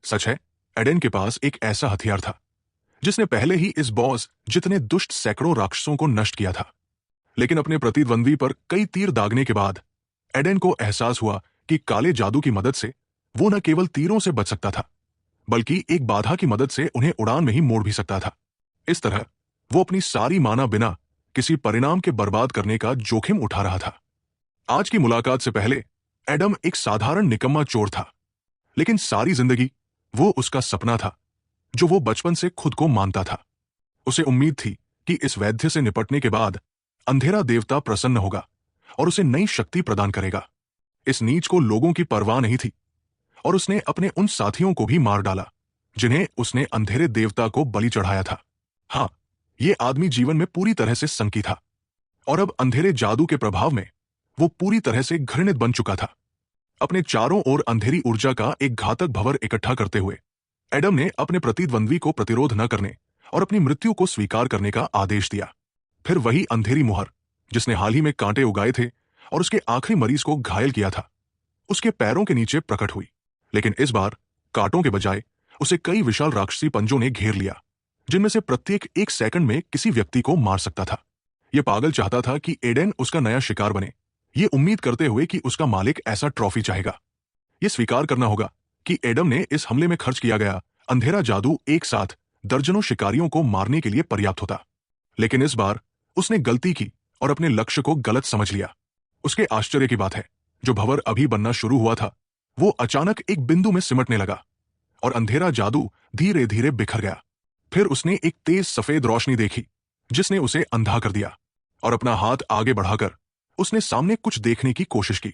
सच है, एडेन के पास एक ऐसा हथियार था जिसने पहले ही इस बॉस जितने दुष्ट सैकड़ों राक्षसों को नष्ट किया था। लेकिन अपने प्रतिद्वंदी पर कई तीर दागने के बाद एडेन को एहसास हुआ कि काले जादू की मदद से वो न केवल तीरों से बच सकता था, बल्कि एक बाधा की मदद से उन्हें उड़ान में ही मोड़ भी सकता था। इस तरह वो अपनी सारी माना बिना किसी परिणाम के बर्बाद करने का जोखिम उठा रहा था। आज की मुलाकात से पहले एडम एक साधारण निकम्मा चोर था, लेकिन सारी जिंदगी वो उसका सपना था जो वो बचपन से खुद को मानता था। उसे उम्मीद थी कि इस वैद्य से निपटने के बाद अंधेरा देवता प्रसन्न होगा और उसे नई शक्ति प्रदान करेगा। इस नीच को लोगों की परवाह नहीं थी, और उसने अपने उन साथियों को भी मार डाला जिन्हें उसने अंधेरे देवता को बलि चढ़ाया था। हां, यह आदमी जीवन में पूरी तरह से संकी था, और अब अंधेरे जादू के प्रभाव में वो पूरी तरह से घृणित बन चुका था। अपने चारों ओर अंधेरी ऊर्जा का एक घातक भंवर इकट्ठा करते हुए एडम ने अपने प्रतिद्वंदी को प्रतिरोध न करने और अपनी मृत्यु को स्वीकार करने का आदेश दिया। फिर वही अंधेरी मुहर जिसने हाल ही में कांटे उगाए थे और उसके आखिरी मरीज को घायल किया था, उसके पैरों के नीचे प्रकट हुई। लेकिन इस बार कांटों के बजाय उसे कई विशाल राक्षसी पंजों ने घेर लिया, जिनमें से प्रत्येक एक सेकंड में किसी व्यक्ति को मार सकता था। यह पागल चाहता था कि एडेन उसका नया शिकार बने, ये उम्मीद करते हुए कि उसका मालिक ऐसा ट्रॉफी चाहेगा। यह स्वीकार करना होगा कि एडम ने इस हमले में खर्च किया गया अंधेरा जादू एक साथ दर्जनों शिकारियों को मारने के लिए पर्याप्त होता। लेकिन इस बार उसने गलती की और अपने लक्ष्य को गलत समझ लिया। उसके आश्चर्य की बात है, जो भंवर अभी बनना शुरू हुआ था वो अचानक एक बिंदु में सिमटने लगा, और अंधेरा जादू धीरे धीरे बिखर गया। फिर उसने एक तेज सफेद रोशनी देखी जिसने उसे अंधा कर दिया, और अपना हाथ आगे बढ़ाकर उसने सामने कुछ देखने की कोशिश की।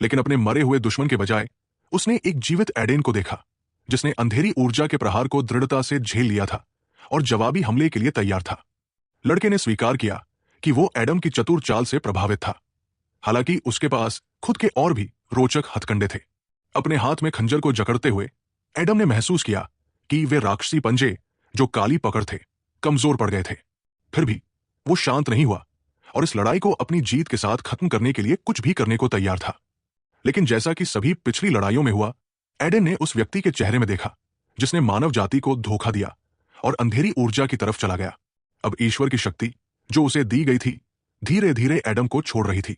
लेकिन अपने मरे हुए दुश्मन के बजाय उसने एक जीवित एडेन को देखा जिसने अंधेरी ऊर्जा के प्रहार को दृढ़ता से झेल लिया था और जवाबी हमले के लिए तैयार था। लड़के ने स्वीकार किया कि वो एडम की चतुर चाल से प्रभावित था, हालांकि उसके पास खुद के और भी रोचक हथकंडे थे। अपने हाथ में खंजर को जकड़ते हुए एडम ने महसूस किया कि वे राक्षसी पंजे जो काली पकड़ थे कमजोर पड़ गए थे। फिर भी वो शांत नहीं हुआ और इस लड़ाई को अपनी जीत के साथ खत्म करने के लिए कुछ भी करने को तैयार था। लेकिन जैसा कि सभी पिछली लड़ाइयों में हुआ, एडेन ने उस व्यक्ति के चेहरे में देखा जिसने मानव जाति को धोखा दिया और अंधेरी ऊर्जा की तरफ चला गया। अब ईश्वर की शक्ति जो उसे दी गई थी धीरे धीरे एडम को छोड़ रही थी,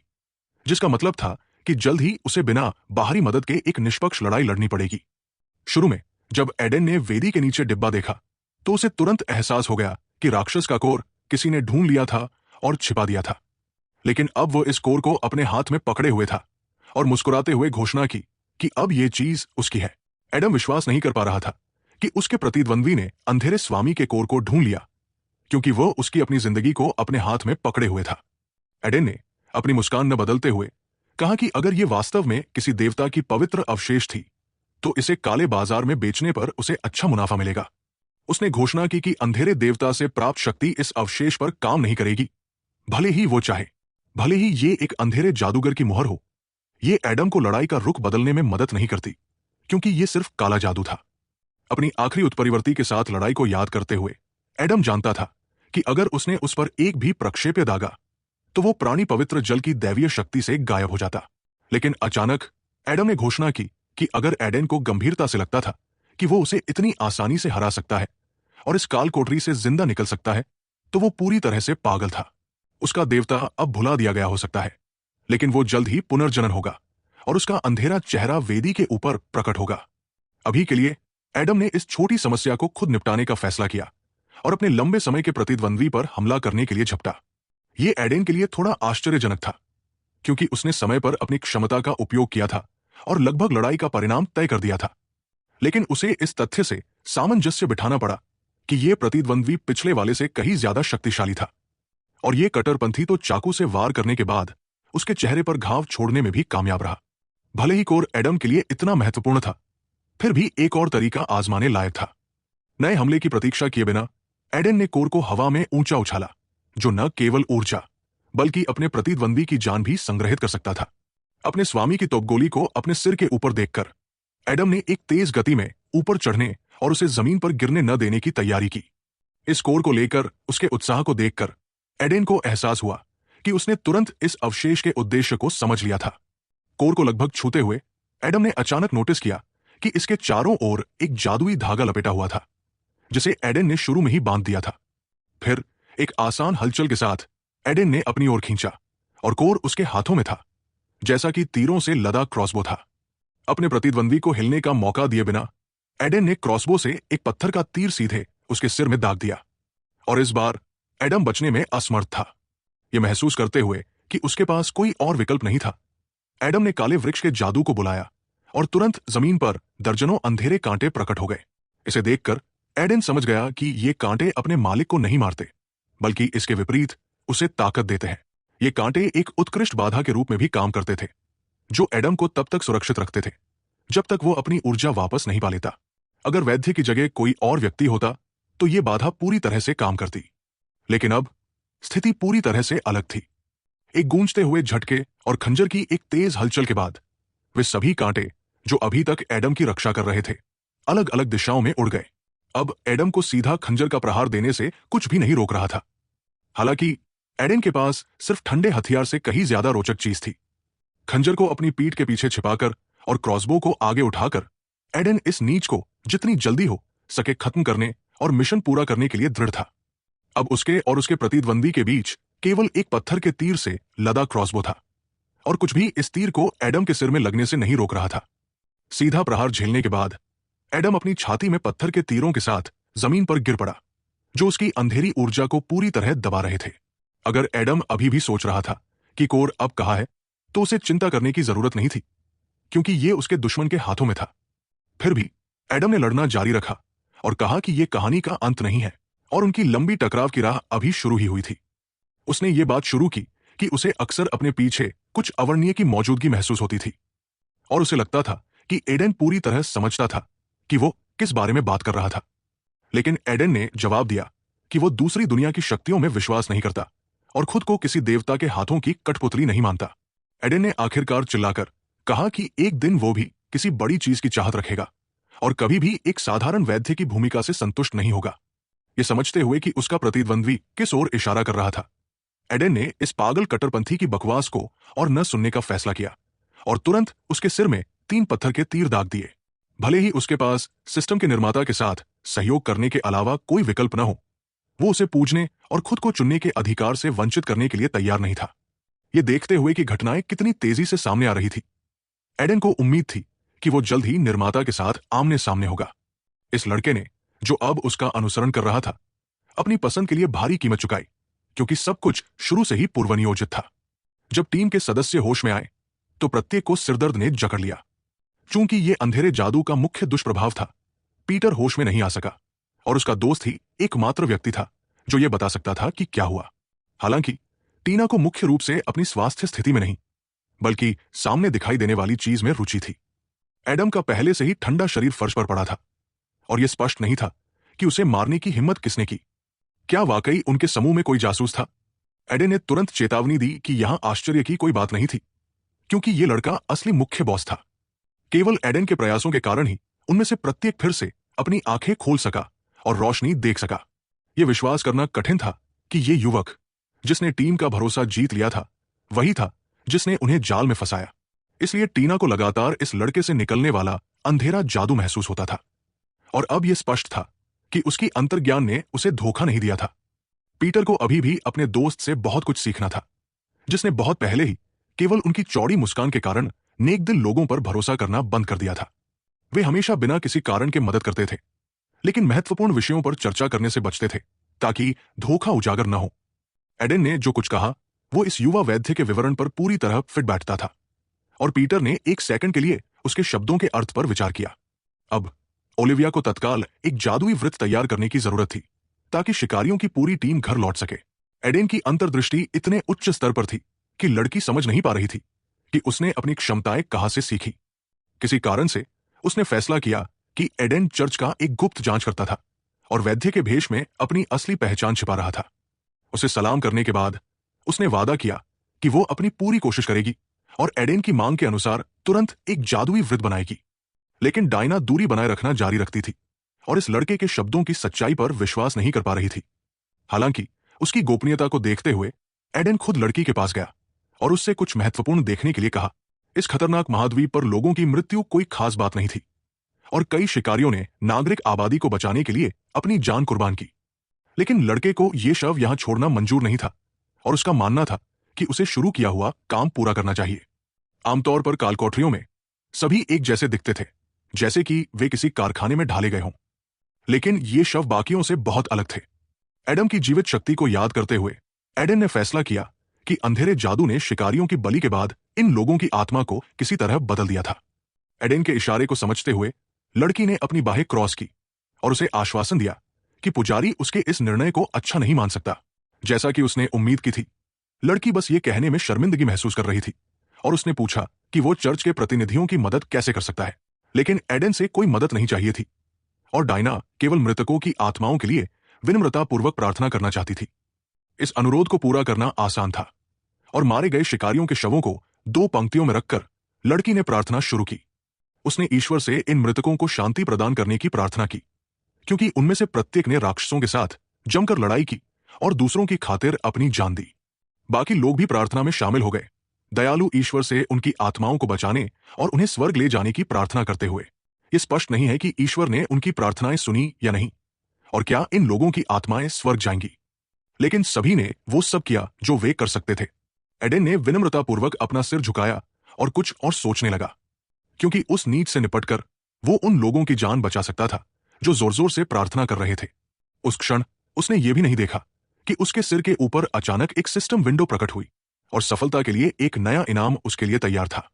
जिसका मतलब था कि जल्द ही उसे बिना बाहरी मदद के एक निष्पक्ष लड़ाई लड़नी पड़ेगी। शुरू में जब एडेन ने वेदी के नीचे डिब्बा देखा तो उसे तुरंत एहसास हो गया कि राक्षस का कोर किसी ने ढूंढ लिया था और छिपा दिया था। लेकिन अब वो इस कोर को अपने हाथ में पकड़े हुए था और मुस्कुराते हुए घोषणा की कि अब ये चीज उसकी है। एडम विश्वास नहीं कर पा रहा था कि उसके प्रतिद्वंदी ने अंधेरे स्वामी के कोर को ढूंढ लिया, क्योंकि वो उसकी अपनी जिंदगी को अपने हाथ में पकड़े हुए था। एडेन ने अपनी मुस्कान न बदलते हुए कहा कि अगर ये वास्तव में किसी देवता की पवित्र अवशेष थी तो इसे काले बाजार में बेचने पर उसे अच्छा मुनाफा मिलेगा। उसने घोषणा की कि अंधेरे देवता से प्राप्त शक्ति इस अवशेष पर काम नहीं करेगी, भले ही वो चाहे, भले ही ये एक अंधेरे जादूगर की मुहर हो। ये एडम को लड़ाई का रुख बदलने में मदद नहीं करती, क्योंकि ये सिर्फ काला जादू था। अपनी आखिरी उत्परिवर्ती के साथ लड़ाई को याद करते हुए एडम जानता था कि अगर उसने उस पर एक भी प्रक्षेप्य दागा तो वो प्राणी पवित्र जल की दैवीय शक्ति से गायब हो जाता। लेकिन अचानक एडम ने घोषणा की कि अगर एडेन को गंभीरता से लगता था कि वो उसे इतनी आसानी से हरा सकता है और इस काल कोठरी से जिंदा निकल सकता है, तो वो पूरी तरह से पागल था। उसका देवता अब भुला दिया गया हो सकता है, लेकिन वो जल्द ही पुनर्जनन होगा और उसका अंधेरा चेहरा वेदी के ऊपर प्रकट होगा। अभी के लिए एडम ने इस छोटी समस्या को खुद निपटाने का फैसला किया और अपने लंबे समय के प्रतिद्वंद्वी पर हमला करने के लिए झपटा। ये एडेन के लिए थोड़ा आश्चर्यजनक था, क्योंकि उसने समय पर अपनी क्षमता का उपयोग किया था और लगभग लड़ाई का परिणाम तय कर दिया था। लेकिन उसे इस तथ्य से सामंजस्य बिठाना पड़ा कि यह प्रतिद्वंद्वी पिछले वाले से कहीं ज्यादा शक्तिशाली था, और यह कट्टरपंथी तो चाकू से वार करने के बाद उसके चेहरे पर घाव छोड़ने में भी कामयाब रहा। भले ही कोर एडम के लिए इतना महत्वपूर्ण था, फिर भी एक और तरीका आजमाने लायक था। नए हमले की प्रतीक्षा किए बिना एडेन ने कोर को हवा में ऊंचा उछाला, जो न केवल ऊर्जा बल्कि अपने प्रतिद्वंदी की जान भी संग्रहित कर सकता था। अपने स्वामी की तोपगोली को अपने सिर के ऊपर देखकर एडम ने एक तेज गति में ऊपर चढ़ने और उसे जमीन पर गिरने न देने की तैयारी की। इस कोर को लेकर उसके उत्साह को देखकर एडेन को एहसास हुआ कि उसने तुरंत इस अवशेष के उद्देश्य को समझ लिया था। कोर को लगभग छूते हुए एडम ने अचानक नोटिस किया कि इसके चारों ओर एक जादुई धागा लपेटा हुआ था, जिसे एडेन ने शुरू में ही बांध दिया था। फिर एक आसान हलचल के साथ एडेन ने अपनी ओर खींचा और कोर उसके हाथों में था, जैसा कि तीरों से लदा क्रॉसबो था। अपने प्रतिद्वंदी को हिलने का मौका दिए बिना एडेन ने क्रॉसबो से एक पत्थर का तीर सीधे उसके सिर में दाग दिया, और इस बार एडम बचने में असमर्थ था। यह महसूस करते हुए कि उसके पास कोई और विकल्प नहीं था, एडम ने काले वृक्ष के जादू को बुलाया और तुरंत जमीन पर दर्जनों अंधेरे कांटे प्रकट हो गए। इसे देखकर एडेन समझ गया कि ये कांटे अपने मालिक को नहीं मारते, बल्कि इसके विपरीत उसे ताकत देते हैं। ये कांटे एक उत्कृष्ट बाधा के रूप में भी काम करते थे, जो एडम को तब तक सुरक्षित रखते थे जब तक वो अपनी ऊर्जा वापस नहीं पा लेता। अगर वैद्य की जगह कोई और व्यक्ति होता तो ये बाधा पूरी तरह से काम करती, लेकिन अब स्थिति पूरी तरह से अलग थी। एक गूंजते हुए झटके और खंजर की एक तेज हलचल के बाद वे सभी कांटे जो अभी तक एडम की रक्षा कर रहे थे, अलग अलग दिशाओं में उड़ गए। अब एडम को सीधा खंजर का प्रहार देने से कुछ भी नहीं रोक रहा था। हालांकि एडेन के पास सिर्फ ठंडे हथियार से कहीं ज्यादा रोचक चीज थी। खंजर को अपनी पीठ के पीछे छिपाकर और क्रॉसबो को आगे उठाकर एडेन इस नीच को जितनी जल्दी हो सके खत्म करने और मिशन पूरा करने के लिए दृढ़ था। अब उसके और उसके प्रतिद्वंदी के बीच केवल एक पत्थर के तीर से लदा क्रॉसबो था, और कुछ भी इस तीर को एडम के सिर में लगने से नहीं रोक रहा था। सीधा प्रहार झेलने के बाद एडम अपनी छाती में पत्थर के तीरों के साथ जमीन पर गिर पड़ा, जो उसकी अंधेरी ऊर्जा को पूरी तरह दबा रहे थे। अगर एडम अभी भी सोच रहा था कि कोर अब कहाँ है, तो उसे चिंता करने की जरूरत नहीं थी, क्योंकि ये उसके दुश्मन के हाथों में था। फिर भी एडम ने लड़ना जारी रखा और कहा कि यह कहानी का अंत नहीं है और उनकी लंबी टकराव की राह अभी शुरू ही हुई थी। उसने ये बात शुरू की कि उसे अक्सर अपने पीछे कुछ अवर्णनीय की मौजूदगी महसूस होती थी, और उसे लगता था कि एडेन पूरी तरह समझता था कि वो किस बारे में बात कर रहा था। लेकिन एडेन ने जवाब दिया कि वो दूसरी दुनिया की शक्तियों में विश्वास नहीं करता और खुद को किसी देवता के हाथों की कठपुतली नहीं मानता। एडेन ने आखिरकार चिल्लाकर कहा कि एक दिन वो भी किसी बड़ी चीज की चाहत रखेगा और कभी भी एक साधारण वैद्य की भूमिका से संतुष्ट नहीं होगा। ये समझते हुए कि उसका प्रतिद्वंद्वी किस ओर इशारा कर रहा था, एडेन ने इस पागल कट्टरपंथी की बकवास को और न सुनने का फैसला किया और तुरंत उसके सिर में 3 पत्थर के तीर दाग दिए। भले ही उसके पास सिस्टम के निर्माता के साथ सहयोग करने के अलावा कोई विकल्प न हो, वो उसे पूजने और खुद को चुनने के अधिकार से वंचित करने के लिए तैयार नहीं था। ये देखते हुए कि घटनाएं कितनी तेजी से सामने आ रही थी, एडेन को उम्मीद थी कि वो जल्द ही निर्माता के साथ आमने सामने होगा। इस लड़के ने, जो अब उसका अनुसरण कर रहा था, अपनी पसंद के लिए भारी कीमत चुकाई, क्योंकि सब कुछ शुरू से ही पूर्वनियोजित था। जब टीम के सदस्य होश में आए तो प्रत्येक को सिरदर्द ने जकड़ लिया। चूंकि ये अंधेरे जादू का मुख्य दुष्प्रभाव था, पीटर होश में नहीं आ सका और उसका दोस्त ही एकमात्र व्यक्ति था जो ये बता सकता था कि क्या हुआ। हालांकि टीना को मुख्य रूप से अपनी स्वास्थ्य स्थिति में नहीं, बल्कि सामने दिखाई देने वाली चीज में रुचि थी। एडम का पहले से ही ठंडा शरीर फर्श पर पड़ा था और यह स्पष्ट नहीं था कि उसे मारने की हिम्मत किसने की। क्या वाकई उनके समूह में कोई जासूस था? एडेन ने तुरंत चेतावनी दी कि यहां आश्चर्य की कोई बात नहीं थी, क्योंकि यह लड़का असली मुख्य बॉस था। केवल एडेन के प्रयासों के कारण ही उनमें से प्रत्येक फिर से अपनी आंखें खोल सका और रोशनी देख सका। यह विश्वास करना कठिन था कि यह युवक, जिसने टीम का भरोसा जीत लिया था, वही था जिसने उन्हें जाल में फंसाया। इसलिए टीना को लगातार इस लड़के से निकलने वाला अंधेरा जादू महसूस होता था। और अब यह स्पष्ट था कि उसकी अंतर्ज्ञान ने उसे धोखा नहीं दिया था। पीटर को अभी भी अपने दोस्त से बहुत कुछ सीखना था, जिसने बहुत पहले ही केवल उनकी चौड़ी मुस्कान के कारण नेकदिल लोगों पर भरोसा करना बंद कर दिया था। वे हमेशा बिना किसी कारण के मदद करते थे, लेकिन महत्वपूर्ण विषयों पर चर्चा करने से बचते थे ताकि धोखा उजागर न हो। एडेन ने जो कुछ कहा वो इस युवा वैद्य के विवरण पर पूरी तरह फिट बैठता था, और पीटर ने एक सेकंड के लिए उसके शब्दों के अर्थ पर विचार किया। अब ओलिविया को तत्काल एक जादुई वृत्त तैयार करने की जरूरत थी ताकि शिकारियों की पूरी टीम घर लौट सके। एडेन की अंतर्दृष्टि इतने उच्च स्तर पर थी कि लड़की समझ नहीं पा रही थी कि उसने अपनी क्षमताएं कहां से सीखी। किसी कारण से उसने फैसला किया कि एडेन चर्च का एक गुप्त जांच करता था और वैद्य के भेष में अपनी असली पहचान छिपा रहा था। उसे सलाम करने के बाद उसने वादा किया कि वो अपनी पूरी कोशिश करेगी और एडेन की मांग के अनुसार तुरंत एक जादुई वृत्त बनाएगी। लेकिन डायना दूरी बनाए रखना जारी रखती थी और इस लड़के के शब्दों की सच्चाई पर विश्वास नहीं कर पा रही थी। हालांकि उसकी गोपनीयता को देखते हुए एडेन खुद लड़की के पास गया और उससे कुछ महत्वपूर्ण देखने के लिए कहा। इस खतरनाक महाद्वीप पर लोगों की मृत्यु कोई खास बात नहीं थी और कई शिकारियों ने नागरिक आबादी को बचाने के लिए अपनी जान कुर्बान की, लेकिन लड़के को यह शव यहां छोड़ना मंजूर नहीं था और उसका मानना था कि उसे शुरू किया हुआ काम पूरा करना चाहिए। आमतौर पर कालकोठरियों में सभी एक जैसे दिखते थे, जैसे कि वे किसी कारखाने में ढाले गए हों, लेकिन ये शव बाकियों से बहुत अलग थे। एडम की जीवित शक्ति को याद करते हुए एडेन ने फैसला किया कि अंधेरे जादू ने शिकारियों की बलि के बाद इन लोगों की आत्मा को किसी तरह बदल दिया था। एडेन के इशारे को समझते हुए लड़की ने अपनी बाहें क्रॉस की और उसे आश्वासन दिया कि पुजारी उसके इस निर्णय को अच्छा नहीं मान सकता, जैसा कि उसने उम्मीद की थी। लड़की बस ये कहने में शर्मिंदगी महसूस कर रही थी और उसने पूछा कि वो चर्च के प्रतिनिधियों की मदद कैसे कर सकता है, लेकिन एडेन से कोई मदद नहीं चाहिए थी और डायना केवल मृतकों की आत्माओं के लिए विनम्रतापूर्वक प्रार्थना करना चाहती थी। इस अनुरोध को पूरा करना आसान था और मारे गए शिकारियों के शवों को 2 पंक्तियों में रखकर लड़की ने प्रार्थना शुरू की। उसने ईश्वर से इन मृतकों को शांति प्रदान करने की प्रार्थना की, क्योंकि उनमें से प्रत्येक ने राक्षसों के साथ जमकर लड़ाई की और दूसरों की खातिर अपनी जान दी। बाकी लोग भी प्रार्थना में शामिल हो गए, दयालु ईश्वर से उनकी आत्माओं को बचाने और उन्हें स्वर्ग ले जाने की प्रार्थना करते हुए। यह स्पष्ट नहीं है कि ईश्वर ने उनकी प्रार्थनाएं सुनी या नहीं और क्या इन लोगों की आत्माएं स्वर्ग जाएंगी, लेकिन सभी ने वो सब किया जो वे कर सकते थे। एडेन ने विनम्रतापूर्वक अपना सिर झुकाया और कुछ और सोचने लगा, क्योंकि उस नीच से निपटकर वो उन लोगों की जान बचा सकता था जो जोर जोर से प्रार्थना कर रहे थे। उस क्षण उसने ये भी नहीं देखा कि उसके सिर के ऊपर अचानक एक सिस्टम विंडो प्रकट हुई और सफलता के लिए एक नया इनाम उसके लिए तैयार था।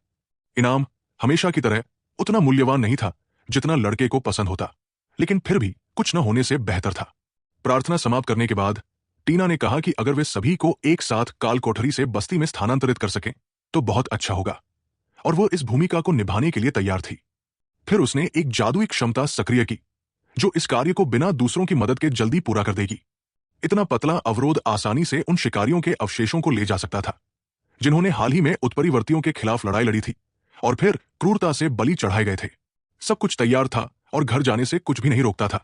इनाम हमेशा की तरह उतना मूल्यवान नहीं था जितना लड़के को पसंद होता, लेकिन फिर भी कुछ न होने से बेहतर था। प्रार्थना समाप्त करने के बाद टीना ने कहा कि अगर वे सभी को एक साथ काल कोठरी से बस्ती में स्थानांतरित कर सकें तो बहुत अच्छा होगा, और वो इस भूमिका को निभाने के लिए तैयार थी। फिर उसने एक जादुई क्षमता सक्रिय की जो इस कार्य को बिना दूसरों की मदद के जल्दी पूरा कर देगी। इतना पतला अवरोध आसानी से उन शिकारियों के अवशेषों को ले जा सकता था जिन्होंने हाल ही में उत्परिवर्तियों के खिलाफ लड़ाई लड़ी थी और फिर क्रूरता से बलि चढ़ाए गए थे। सब कुछ तैयार था और घर जाने से कुछ भी नहीं रोकता था,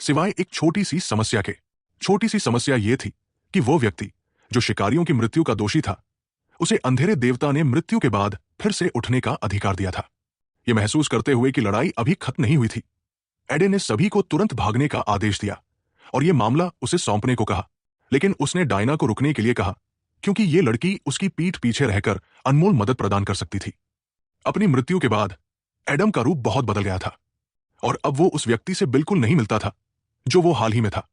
सिवाय एक छोटी सी समस्या के। छोटी सी समस्या यह थी कि वो व्यक्ति जो शिकारियों की मृत्यु का दोषी था, उसे अंधेरे देवता ने मृत्यु के बाद फिर से उठने का अधिकार दिया था। यह महसूस करते हुए कि लड़ाई अभी खत्म नहीं हुई थी, एडेन ने सभी को तुरंत भागने का आदेश दिया और यह मामला उसे सौंपने को कहा, लेकिन उसने डायना को रुकने के लिए कहा क्योंकि ये लड़की उसकी पीठ पीछे रहकर अनमोल मदद प्रदान कर सकती थी। अपनी मृत्यु के बाद एडम का रूप बहुत बदल गया था और अब वो उस व्यक्ति से बिल्कुल नहीं मिलता था जो वो हाल ही में था।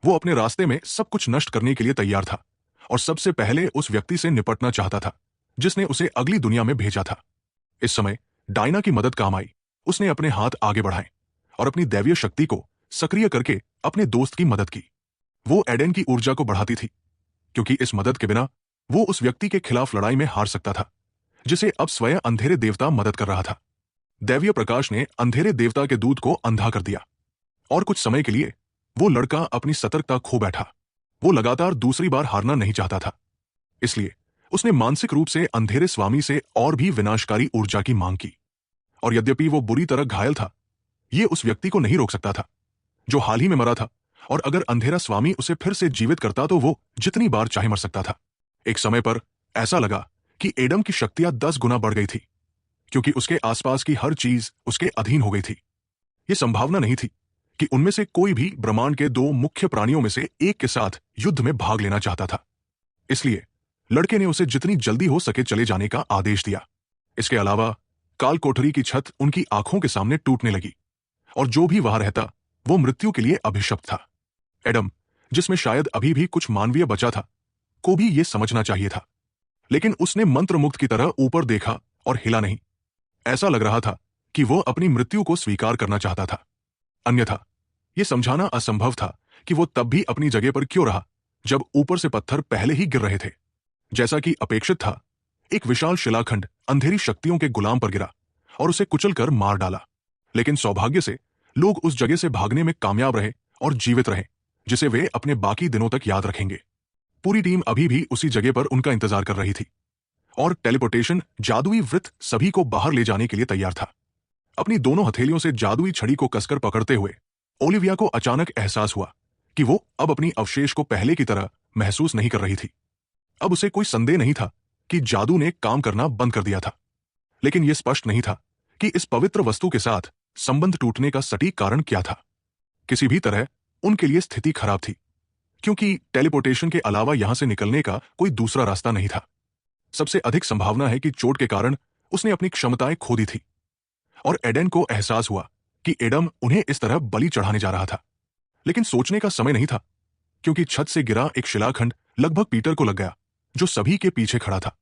वो अपने रास्ते में सब कुछ नष्ट करने के लिए तैयार था और सबसे पहले उस व्यक्ति से निपटना चाहता था जिसने उसे अगली दुनिया में भेजा था। इस समय डायना की मदद काम आई। उसने अपने हाथ आगे बढ़ाए और अपनी दैवीय शक्ति को सक्रिय करके अपने दोस्त की मदद की। वो एडेन की ऊर्जा को बढ़ाती थी, क्योंकि इस मदद के बिना वो उस व्यक्ति के खिलाफ लड़ाई में हार सकता था जिसे अब स्वयं अंधेरे देवता मदद कर रहा था। दैवीय प्रकाश ने अंधेरे देवता के दूत को अंधा कर दिया और कुछ समय के लिए वो लड़का अपनी सतर्कता खो बैठा। वो लगातार दूसरी बार हारना नहीं चाहता था, इसलिए उसने मानसिक रूप से अंधेरे स्वामी से और भी विनाशकारी ऊर्जा की मांग की। और यद्यपि वो बुरी तरह घायल था, ये उस व्यक्ति को नहीं रोक सकता था जो हाल ही में मरा था और अगर अंधेरा स्वामी उसे फिर से जीवित करता तो वो जितनी बार चाहे मर सकता था। एक समय पर ऐसा लगा कि एडम की शक्तियां 10 गुना बढ़ गई थी, क्योंकि उसके आसपास की हर चीज उसके अधीन हो गई थी। यह संभावना नहीं थी कि उनमें से कोई भी ब्रह्मांड के 2 मुख्य प्राणियों में से एक के साथ युद्ध में भाग लेना चाहता था। इसलिए लड़के ने उसे जितनी जल्दी हो सके चले जाने का आदेश दिया। इसके अलावा काल कोठरी की छत उनकी आंखों के सामने टूटने लगी, और जो भी वहां रहता वो मृत्यु के लिए अभिशप्त था। एडम, जिसमें शायद अभी भी कुछ मानवीय बचा था, को भी यह समझना चाहिए था, लेकिन उसने मंत्रमुग्ध की तरह ऊपर देखा और हिला नहीं। ऐसा लग रहा था कि वो अपनी मृत्यु को स्वीकार करना चाहता था। अन्यथा यह समझाना असंभव था कि वो तब भी अपनी जगह पर क्यों रहा जब ऊपर से पत्थर पहले ही गिर रहे थे। जैसा कि अपेक्षित था, एक विशाल शिलाखंड अंधेरी शक्तियों के गुलाम पर गिरा और उसे कुचलकर मार डाला। लेकिन सौभाग्य से लोग उस जगह से भागने में कामयाब रहे और जीवित रहे, जिसे वे अपने बाकी दिनों तक याद रखेंगे। पूरी टीम अभी भी उसी जगह पर उनका इंतजार कर रही थी, और टेलीपोर्टेशन जादुई वृत्त सभी को बाहर ले जाने के लिए तैयार था। अपनी दोनों हथेलियों से जादुई छड़ी को कसकर पकड़ते हुए ओलिविया को अचानक एहसास हुआ कि वो अब अपनी अवशेष को पहले की तरह महसूस नहीं कर रही थी। अब उसे कोई संदेह नहीं था कि जादू ने काम करना बंद कर दिया था, लेकिन यह स्पष्ट नहीं था कि इस पवित्र वस्तु के साथ संबंध टूटने का सटीक कारण क्या था। किसी भी तरह उनके लिए स्थिति खराब थी, क्योंकि टेलीपोर्टेशन के अलावा यहां से निकलने का कोई दूसरा रास्ता नहीं था। सबसे अधिक संभावना है कि चोट के कारण उसने अपनी क्षमताएं खो दी थी, और एडन को एहसास हुआ कि एडम उन्हें इस तरह बलि चढ़ाने जा रहा था। लेकिन सोचने का समय नहीं था, क्योंकि छत से गिरा एक शिलाखंड लगभग पीटर को लग गया, जो सभी के पीछे खड़ा था।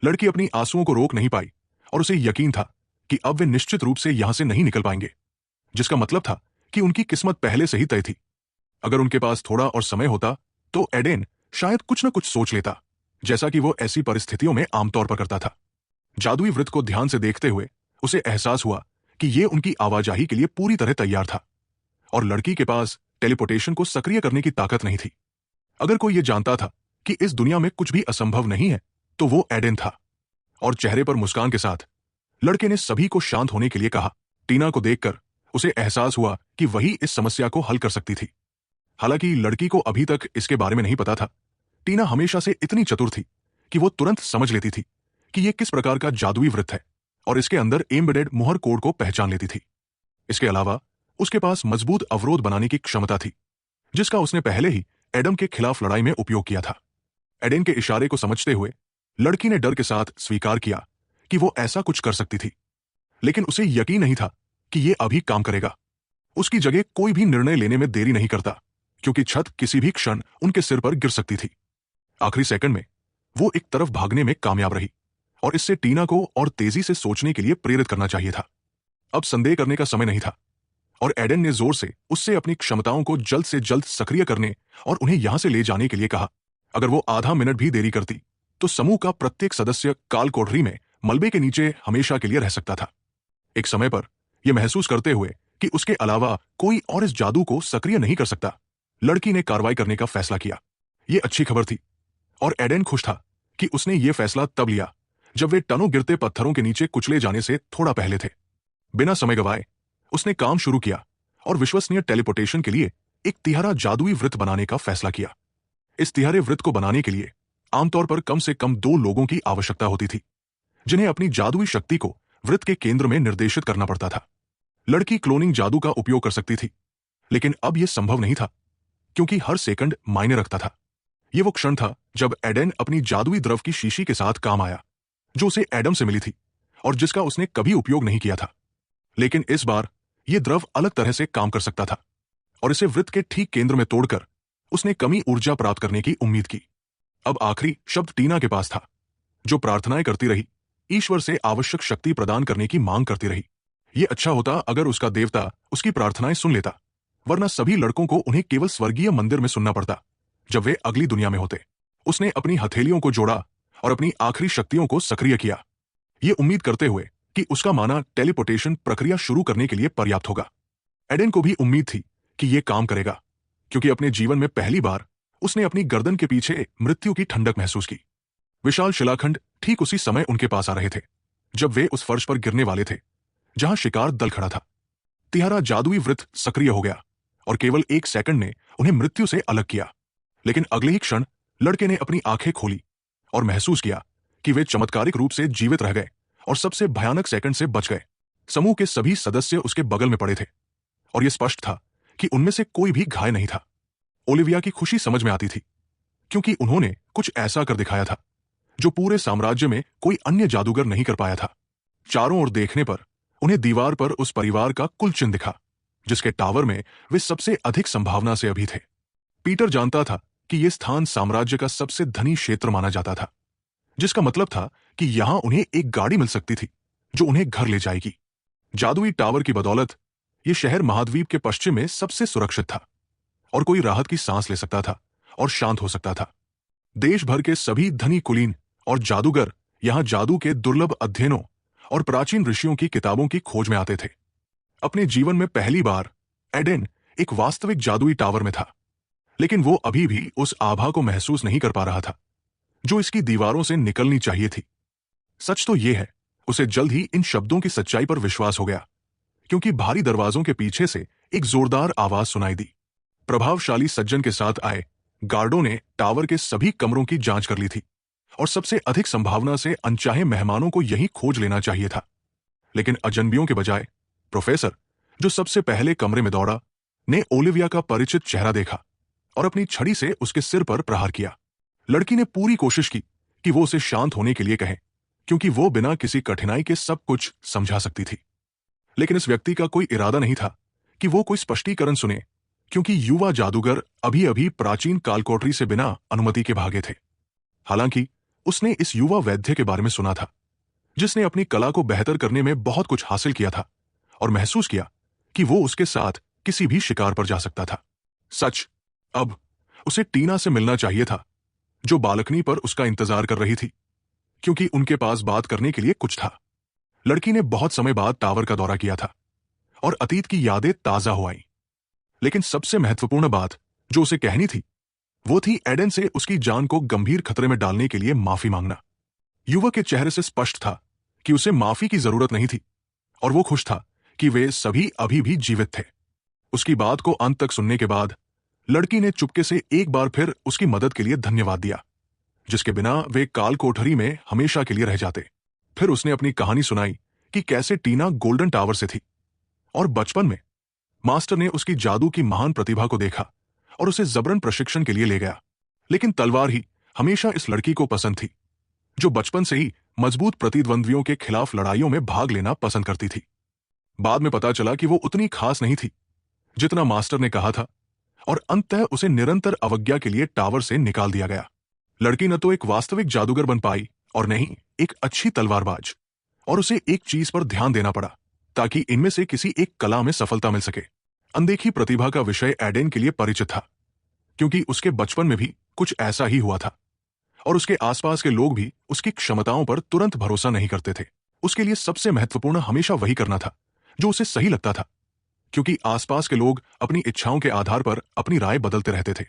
लड़की अपनी आंसुओं को रोक नहीं पाई, और उसे यकीन था कि अब वे निश्चित रूप से यहां से नहीं निकल पाएंगे, जिसका मतलब था कि उनकी किस्मत पहले से ही तय थी। अगर उनके पास थोड़ा और समय होता तो एडेन शायद कुछ न कुछ सोच लेता, जैसा कि वो ऐसी परिस्थितियों में आमतौर पर करता था। जादुई वृत्त को ध्यान से देखते हुए उसे एहसास हुआ कि ये उनकी आवाजाही के लिए पूरी तरह तैयार था, और लड़की के पास टेलीपोर्टेशन को सक्रिय करने की ताकत नहीं थी। अगर कोई ये जानता था कि इस दुनिया में कुछ भी असंभव नहीं है, तो वो एडेन था। और चेहरे पर मुस्कान के साथ लड़के ने सभी को शांत होने के लिए कहा। टीना को देखकर उसे एहसास हुआ कि वही इस समस्या को हल कर सकती थी। हालांकि लड़की को अभी तक इसके बारे में नहीं पता था, टीना हमेशा से इतनी चतुर थी कि वो तुरंत समझ लेती थी कि यह किस प्रकार का जादुई वृत्त है, और इसके अंदर एम्बेडेड मोहर कोड को पहचान लेती थी। इसके अलावा उसके पास मजबूत अवरोध बनाने की क्षमता थी, जिसका उसने पहले ही एडम के खिलाफ लड़ाई में उपयोग किया था। एडेन के इशारे को समझते हुए लड़की ने डर के साथ स्वीकार किया कि वो ऐसा कुछ कर सकती थी, लेकिन उसे यकीन नहीं था कि ये अभी काम करेगा। उसकी जगह कोई भी निर्णय लेने में देरी नहीं करता, क्योंकि छत किसी भी क्षण उनके सिर पर गिर सकती थी। आखिरी सेकंड में वो एक तरफ भागने में कामयाब रही, और इससे टीना को और तेजी से सोचने के लिए प्रेरित करना चाहिए था। अब संदेह करने का समय नहीं था, और एडन ने जोर से उससे अपनी क्षमताओं को जल्द से जल्द सक्रिय करने और उन्हें यहां से ले जाने के लिए कहा। अगर वो आधा मिनट भी देरी करती तो समूह का प्रत्येक सदस्य काल कोठरी में मलबे के नीचे हमेशा के लिए रह सकता था। एक समय पर यह महसूस करते हुए कि उसके अलावा कोई और इस जादू को सक्रिय नहीं कर सकता, लड़की ने कार्रवाई करने का फैसला किया। यह अच्छी खबर थी, और एडन खुश था कि उसने यह फैसला तब लिया जब वे टनों गिरते पत्थरों के नीचे कुचले जाने से थोड़ा पहले थे। बिना समय गवाए उसने काम शुरू किया और विश्वसनीय टेलीपोर्टेशन के लिए एक तिहारा जादुई वृत्त बनाने का फैसला किया। इस तिहारे वृत्त को बनाने के लिए आमतौर पर कम से कम 2 लोगों की आवश्यकता होती थी, जिन्हें अपनी जादुई शक्ति को वृत्त के केंद्र में निर्देशित करना पड़ता था। लड़की क्लोनिंग जादू का उपयोग कर सकती थी, लेकिन अब यह संभव नहीं था, क्योंकि हर सेकंड मायने रखता था। यह वो क्षण था जब एडन अपनी जादुई द्रव की शीशी के साथ काम आया, जो उसे एडम से मिली थी और जिसका उसने कभी उपयोग नहीं किया था। लेकिन इस बार यह द्रव अलग तरह से काम कर सकता था, और इसे वृत्त के ठीक केंद्र में तोड़कर उसने कमी ऊर्जा प्राप्त करने की उम्मीद की। अब आखिरी शब्द टीना के पास था, जो प्रार्थनाएं करती रही, ईश्वर से आवश्यक शक्ति प्रदान करने की मांग करती रही। यह अच्छा होता अगर उसका देवता उसकी प्रार्थनाएं सुन लेता, वरना सभी लड़कों को उन्हें केवल स्वर्गीय मंदिर में सुनना पड़ता जब वे अगली दुनिया में होते। उसने अपनी हथेलियों को जोड़ा और अपनी आखिरी शक्तियों को सक्रिय किया, ये उम्मीद करते हुए कि उसका माना टेलीपोर्टेशन प्रक्रिया शुरू करने के लिए पर्याप्त होगा। एडन को भी उम्मीद थी कि यह काम करेगा, क्योंकि अपने जीवन में पहली बार उसने अपनी गर्दन के पीछे मृत्यु की ठंडक महसूस की। विशाल शिलाखंड ठीक उसी समय उनके पास आ रहे थे जब वे उस फर्श पर गिरने वाले थे जहां शिकार दल खड़ा था। तिहारा जादुई वृत्त सक्रिय हो गया और केवल 1 सेकंड ने उन्हें मृत्यु से अलग किया। लेकिन अगले ही क्षण लड़के ने अपनी आंखें खोली और महसूस किया कि वे चमत्कारिक रूप से जीवित रह गए और सबसे भयानक सेकंड से बच गए। समूह के सभी सदस्य उसके बगल में पड़े थे और यह स्पष्ट था कि उनमें से कोई भी घायल नहीं था। ओलिविया की खुशी समझ में आती थी, क्योंकि उन्होंने कुछ ऐसा कर दिखाया था जो पूरे साम्राज्य में कोई अन्य जादूगर नहीं कर पाया था। चारों ओर देखने पर उन्हें दीवार पर उस परिवार का कुल चिन्ह दिखा, जिसके टावर में वे सबसे अधिक संभावना से अभी थे। पीटर जानता था कि यह स्थान साम्राज्य का सबसे धनी क्षेत्र माना जाता था, जिसका मतलब था कि यहां उन्हें एक गाड़ी मिल सकती थी जो उन्हें घर ले जाएगी। जादुई टावर की बदौलत यह शहर महाद्वीप के पश्चिम में सबसे सुरक्षित था और कोई राहत की सांस ले सकता था और शांत हो सकता था। देश भर के सभी धनी कुलीन और जादूगर यहां जादू के दुर्लभ अध्ययनों और प्राचीन ऋषियों की किताबों की खोज में आते थे। अपने जीवन में पहली बार एडेन एक वास्तविक जादुई टावर में था, लेकिन वो अभी भी उस आभा को महसूस नहीं कर पा रहा था जो इसकी दीवारों से निकलनी चाहिए थी। सच तो यह है, उसे जल्द ही इन शब्दों की सच्चाई पर विश्वास हो गया, क्योंकि भारी दरवाजों के पीछे से एक जोरदार आवाज सुनाई दी। प्रभावशाली सज्जन के साथ आए गार्डों ने टावर के सभी कमरों की जांच कर ली थी और सबसे अधिक संभावना से अनचाहे मेहमानों को यहीं खोज लेना चाहिए था। लेकिन अजनबियों के बजाय प्रोफेसर, जो सबसे पहले कमरे में दौड़ा, ने ओलिविया का परिचित चेहरा देखा और अपनी छड़ी से उसके सिर पर प्रहार किया। लड़की ने पूरी कोशिश की कि वो उसे शांत होने के लिए कहे, क्योंकि वो बिना किसी कठिनाई के सब कुछ समझा सकती थी। लेकिन इस व्यक्ति का कोई इरादा नहीं था कि वो कोई स्पष्टीकरण सुने, क्योंकि युवा जादूगर अभी अभी प्राचीन कालकोठरी से बिना अनुमति के भागे थे। हालांकि उसने इस युवा वैद्य के बारे में सुना था, जिसने अपनी कला को बेहतर करने में बहुत कुछ हासिल किया था और महसूस किया कि वो उसके साथ किसी भी शिकार पर जा सकता था। सच, अब उसे टीना से मिलना चाहिए था, जो बालकनी पर उसका इंतजार कर रही थी, क्योंकि उनके पास बात करने के लिए कुछ था। लड़की ने बहुत समय बाद टावर का दौरा किया था और अतीत की यादें ताजा हो आईं। लेकिन सबसे महत्वपूर्ण बात जो उसे कहनी थी, वो थी एडेन से उसकी जान को गंभीर खतरे में डालने के लिए माफी मांगना। युवक के चेहरे से स्पष्ट था कि उसे माफी की जरूरत नहीं थी और वो खुश था कि वे सभी अभी भी जीवित थे। उसकी बात को अंत तक सुनने के बाद लड़की ने चुपके से एक बार फिर उसकी मदद के लिए धन्यवाद दिया, जिसके बिना वे काल कोठरी में हमेशा के लिए रह जाते। फिर उसने अपनी कहानी सुनाई कि कैसे टीना गोल्डन टावर से थी और बचपन में मास्टर ने उसकी जादू की महान प्रतिभा को देखा और उसे जबरन प्रशिक्षण के लिए ले गया। लेकिन तलवार ही हमेशा इस लड़की को पसंद थी, जो बचपन से ही मजबूत प्रतिद्वंद्वियों के खिलाफ लड़ाइयों में भाग लेना पसंद करती थी। बाद में पता चला कि वो उतनी खास नहीं थी जितना मास्टर ने कहा था और अंततः उसे निरंतर अवज्ञा के लिए टावर से निकाल दिया गया। लड़की न तो एक वास्तविक जादूगर बन पाई और न ही एक अच्छी तलवारबाज, और उसे एक चीज पर ध्यान देना पड़ा ताकि इनमें से किसी एक कला में सफलता मिल सके। अनदेखी प्रतिभा का विषय एडेन के लिए परिचित था, क्योंकि उसके बचपन में भी कुछ ऐसा ही हुआ था और उसके आसपास के लोग भी उसकी क्षमताओं पर तुरंत भरोसा नहीं करते थे। उसके लिए सबसे महत्वपूर्ण हमेशा वही करना था जो उसे सही लगता था, क्योंकि आसपास के लोग अपनी इच्छाओं के आधार पर अपनी राय बदलते रहते थे।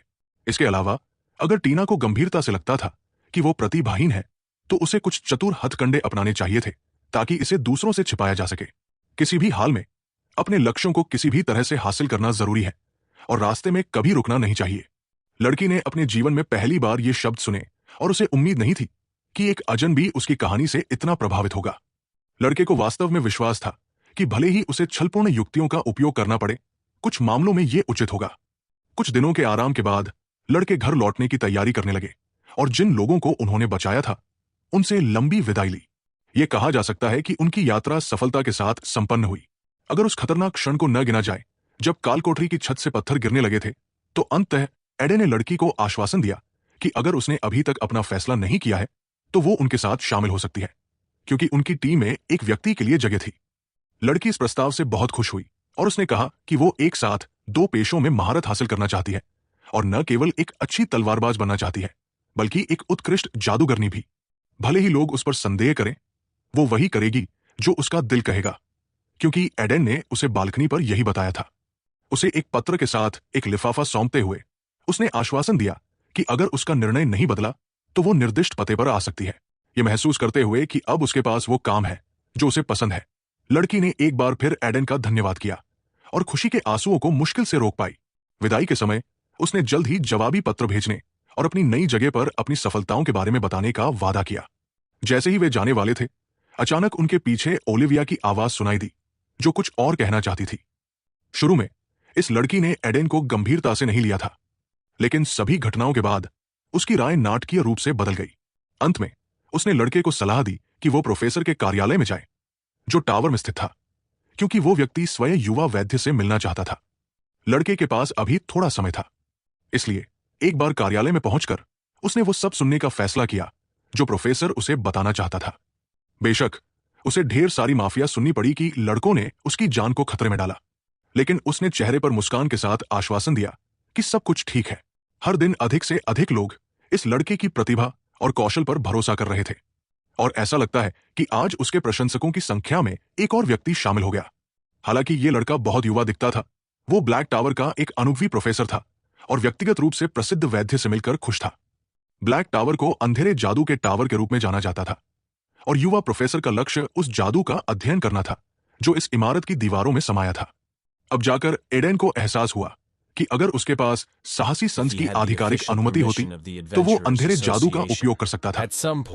इसके अलावा अगर टीना को गंभीरता से लगता था कि वो प्रतिभाहीन है, तो उसे कुछ चतुर हथकंडे अपनाने चाहिए थे ताकि इसे दूसरों से छिपाया जा सके। किसी भी हाल में अपने लक्ष्यों को किसी भी तरह से हासिल करना जरूरी है और रास्ते में कभी रुकना नहीं चाहिए। लड़की ने अपने जीवन में पहली बार ये शब्द सुने और उसे उम्मीद नहीं थी कि एक अजनबी उसकी कहानी से इतना प्रभावित होगा। लड़के को वास्तव में विश्वास था कि भले ही उसे छलपूर्ण युक्तियों का उपयोग करना पड़े, कुछ मामलों में यह उचित होगा। कुछ दिनों के आराम के बाद लड़के घर लौटने की तैयारी करने लगे और जिन लोगों को उन्होंने बचाया था उनसे लंबी विदाई ली। यह कहा जा सकता है कि उनकी यात्रा सफलता के साथ संपन्न हुई, अगर उस खतरनाक क्षण को न गिना जाए जब कालकोठरी की छत से पत्थर गिरने लगे थे। तो अंततः एडेन ने लड़की को आश्वासन दिया कि अगर उसने अभी तक अपना फैसला नहीं किया है तो वो उनके साथ शामिल हो सकती है, क्योंकि उनकी टीम में एक व्यक्ति के लिए जगह थी। लड़की इस प्रस्ताव से बहुत खुश हुई और उसने कहा कि वो एक साथ 2 पेशों में महारत हासिल करना चाहती है और न केवल एक अच्छी तलवारबाज बनना चाहती है, बल्कि एक उत्कृष्ट जादूगरनी भी। भले ही लोग उस पर संदेह करें, वो वही करेगी जो उसका दिल कहेगा, क्योंकि एडेन ने उसे बालकनी पर यही बताया था। उसे एक पत्र के साथ एक लिफाफा सौंपते हुए उसने आश्वासन दिया कि अगर उसका निर्णय नहीं बदला तो वो निर्दिष्ट पते पर आ सकती है। ये महसूस करते हुए कि अब उसके पास वो काम है जो उसे पसंद है, लड़की ने एक बार फिर एडेन का धन्यवाद किया और खुशी के आंसुओं को मुश्किल से रोक पाई। विदाई के समय उसने जल्द ही जवाबी पत्र भेजने और अपनी नई जगह पर अपनी सफलताओं के बारे में बताने का वादा किया। जैसे ही वे जाने वाले थे, अचानक उनके पीछे ओलिविया की आवाज सुनाई दी, जो कुछ और कहना चाहती थी। शुरू में इस लड़की ने एडेन को गंभीरता से नहीं लिया था, लेकिन सभी घटनाओं के बाद उसकी राय नाटकीय रूप से बदल गई। अंत में उसने लड़के को सलाह दी कि वो प्रोफेसर के कार्यालय में जाए, जो टावर में स्थित था, क्योंकि वो व्यक्ति स्वयं युवा वैद्य से मिलना चाहता था। लड़के के पास अभी थोड़ा समय था, इसलिए एक बार कार्यालय में पहुंचकर उसने वो सब सुनने का फैसला किया जो प्रोफेसर उसे बताना चाहता था। बेशक उसे ढेर सारी माफिया सुननी पड़ी कि लड़कों ने उसकी जान को खतरे में डाला, लेकिन उसने चेहरे पर मुस्कान के साथ आश्वासन दिया कि सब कुछ ठीक है। हर दिन अधिक से अधिक लोग इस लड़के की प्रतिभा और कौशल पर भरोसा कर रहे थे, और ऐसा लगता है कि आज उसके प्रशंसकों की संख्या में एक और व्यक्ति शामिल हो गया। हालांकि ये लड़का बहुत युवा दिखता था, वो ब्लैक टावर का एक अनुभवी प्रोफेसर था और व्यक्तिगत रूप से प्रसिद्ध वैद्य से मिलकर खुश था। ब्लैक टावर को अंधेरे जादू के टावर के रूप में जाना जाता था, और युवा प्रोफेसर का लक्ष्य उस जादू का अध्ययन करना था जो इस इमारत की दीवारों में समाया था। अब जाकर एडेन को एहसास हुआ कि अगर उसके पास साहसी संस की आधिकारिक अनुमति होती तो वो अंधेरे जादू का उपयोग कर सकता था।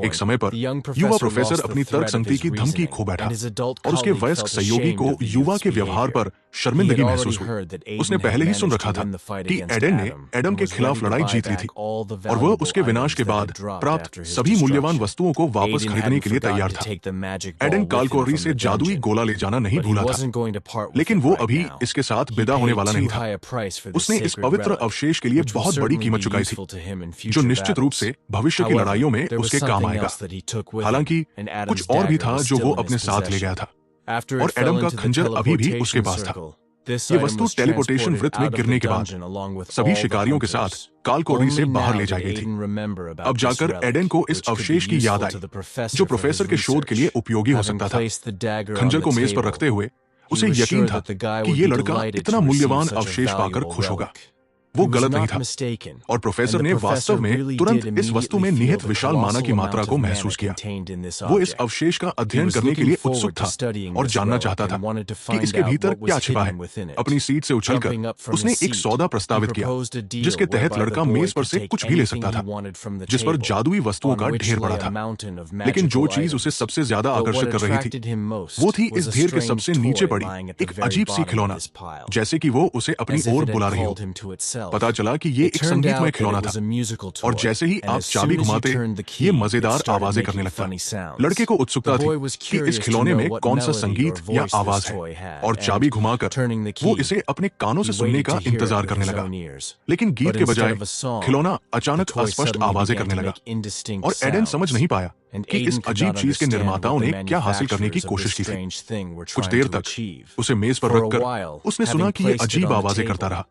एक समय पर युवा प्रोफेसर अपनी तर्क संगति की धमकी खो बैठा और उसके वयस्क सहयोगी को युवा के व्यवहार पर शर्मिंदगी महसूस हुई। उसने पहले ही सुन रखा था कि एडेन ने एडम के खिलाफ लड़ाई जीत ली थी और वह उसके विनाश के बाद प्राप्त सभी मूल्यवान वस्तुओं को वापस खरीदने के लिए तैयार था। एडेन कालकोरी से जादुई गोला ले जाना नहीं भूला था, लेकिन वो अभी इसके साथ विदा होने वाला नहीं था। उसने इस पवित्र अवशेष के लिए बहुत बड़ी कीमत चुकाई थी, जो निश्चित रूप से भविष्य की लड़ाइयों में उसके काम आएगा। हालांकि कुछ और भी था जो वो अपने साथ ले गया था, और एडम का खंजर अभी भी उसके पास था। ये वस्तु टेलीपोर्टेशन वृत्त में गिरने के बाद सभी शिकारियों के साथ कालकोरी से बाहर ले जाई गई थी। अब जाकर एडेन को इस अवशेष की याद आई, जो प्रोफेसर के शोध के लिए उपयोगी हो सकता था। खंजर को मेज पर रखते हुए उसे यकीन था कि ये लड़का इतना मूल्यवान अवशेष पाकर खुश होगा। वो गलत नहीं था, और प्रोफेसर ने वास्तव में तुरंत इस वस्तु में निहित विशाल माना की मात्रा को महसूस किया। वो इस अवशेष का अध्ययन करने के लिए उत्सुक था और जानना चाहता था कि इसके भीतर क्या छिपा है। अपनी सीट से उछलकर उसने एक सौदा प्रस्तावित किया, जिसके तहत लड़का मेज पर से कुछ भी ले सकता था, जिस पर जादुई वस्तुओं का ढेर पड़ा था। लेकिन जो चीज उसे सबसे ज्यादा आकर्षित कर रही थी वो थी इस ढेर के सबसे नीचे पड़ी एक अजीब सी खिलौना, जैसे कि वो उसे अपनी ओर बुला रही हो। पता चला कि ये एक संगीतमय खिलौना था, और जैसे ही आप चाबी घुमाते ये मजेदार आवाजें करने लगता। लड़के को उत्सुकता थी कि इस खिलौने में कौन सा संगीत या आवाज है, और चाबी घुमाकर वो इसे अपने कानों से सुनने का इंतजार करने लगा। लेकिन गीत के बजाय खिलौना अचानक अस्पष्ट आवाजें करने लगा, और एडेन समझ नहीं पाया कि इस अजीब चीज के निर्माताओं ने क्या हासिल करने की कोशिश की थी। कुछ देर तक उसे मेज पर रखकर उसने सुना कि ये अजीब आवाजें करता रहा,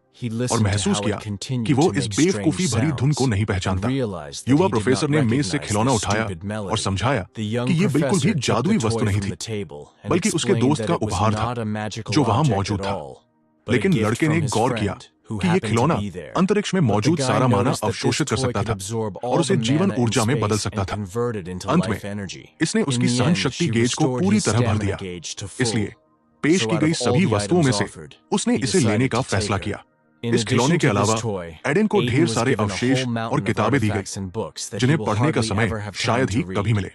और महसूस किया कि वो इस बेवकूफी भरी धुन को नहीं पहचानता। युवा प्रोफेसर ने मेज से खिलौना उठाया और समझाया कि ये बिल्कुल भी जादुई वस्तु नहीं थी, बल्कि उसके दोस्त का उपहार था जो वहां मौजूद था। लेकिन लड़के ने गौर किया कि ये खिलौना अंतरिक्ष में मौजूद सारा माना अवशोषित कर सकता था और उसे जीवन ऊर्जा में बदल सकता था। अंत में इसने उसकी सहन शक्ति गेज को पूरी तरह भर दिया, इसलिए पेश की गई सभी वस्तुओं में से उसने इसे लेने का फैसला किया। इस खिलौने के अलावा एडेन को ढेर सारे अवशेष और किताबें दी गई, जिन्हें पढ़ने का समय शायद ही कभी मिले।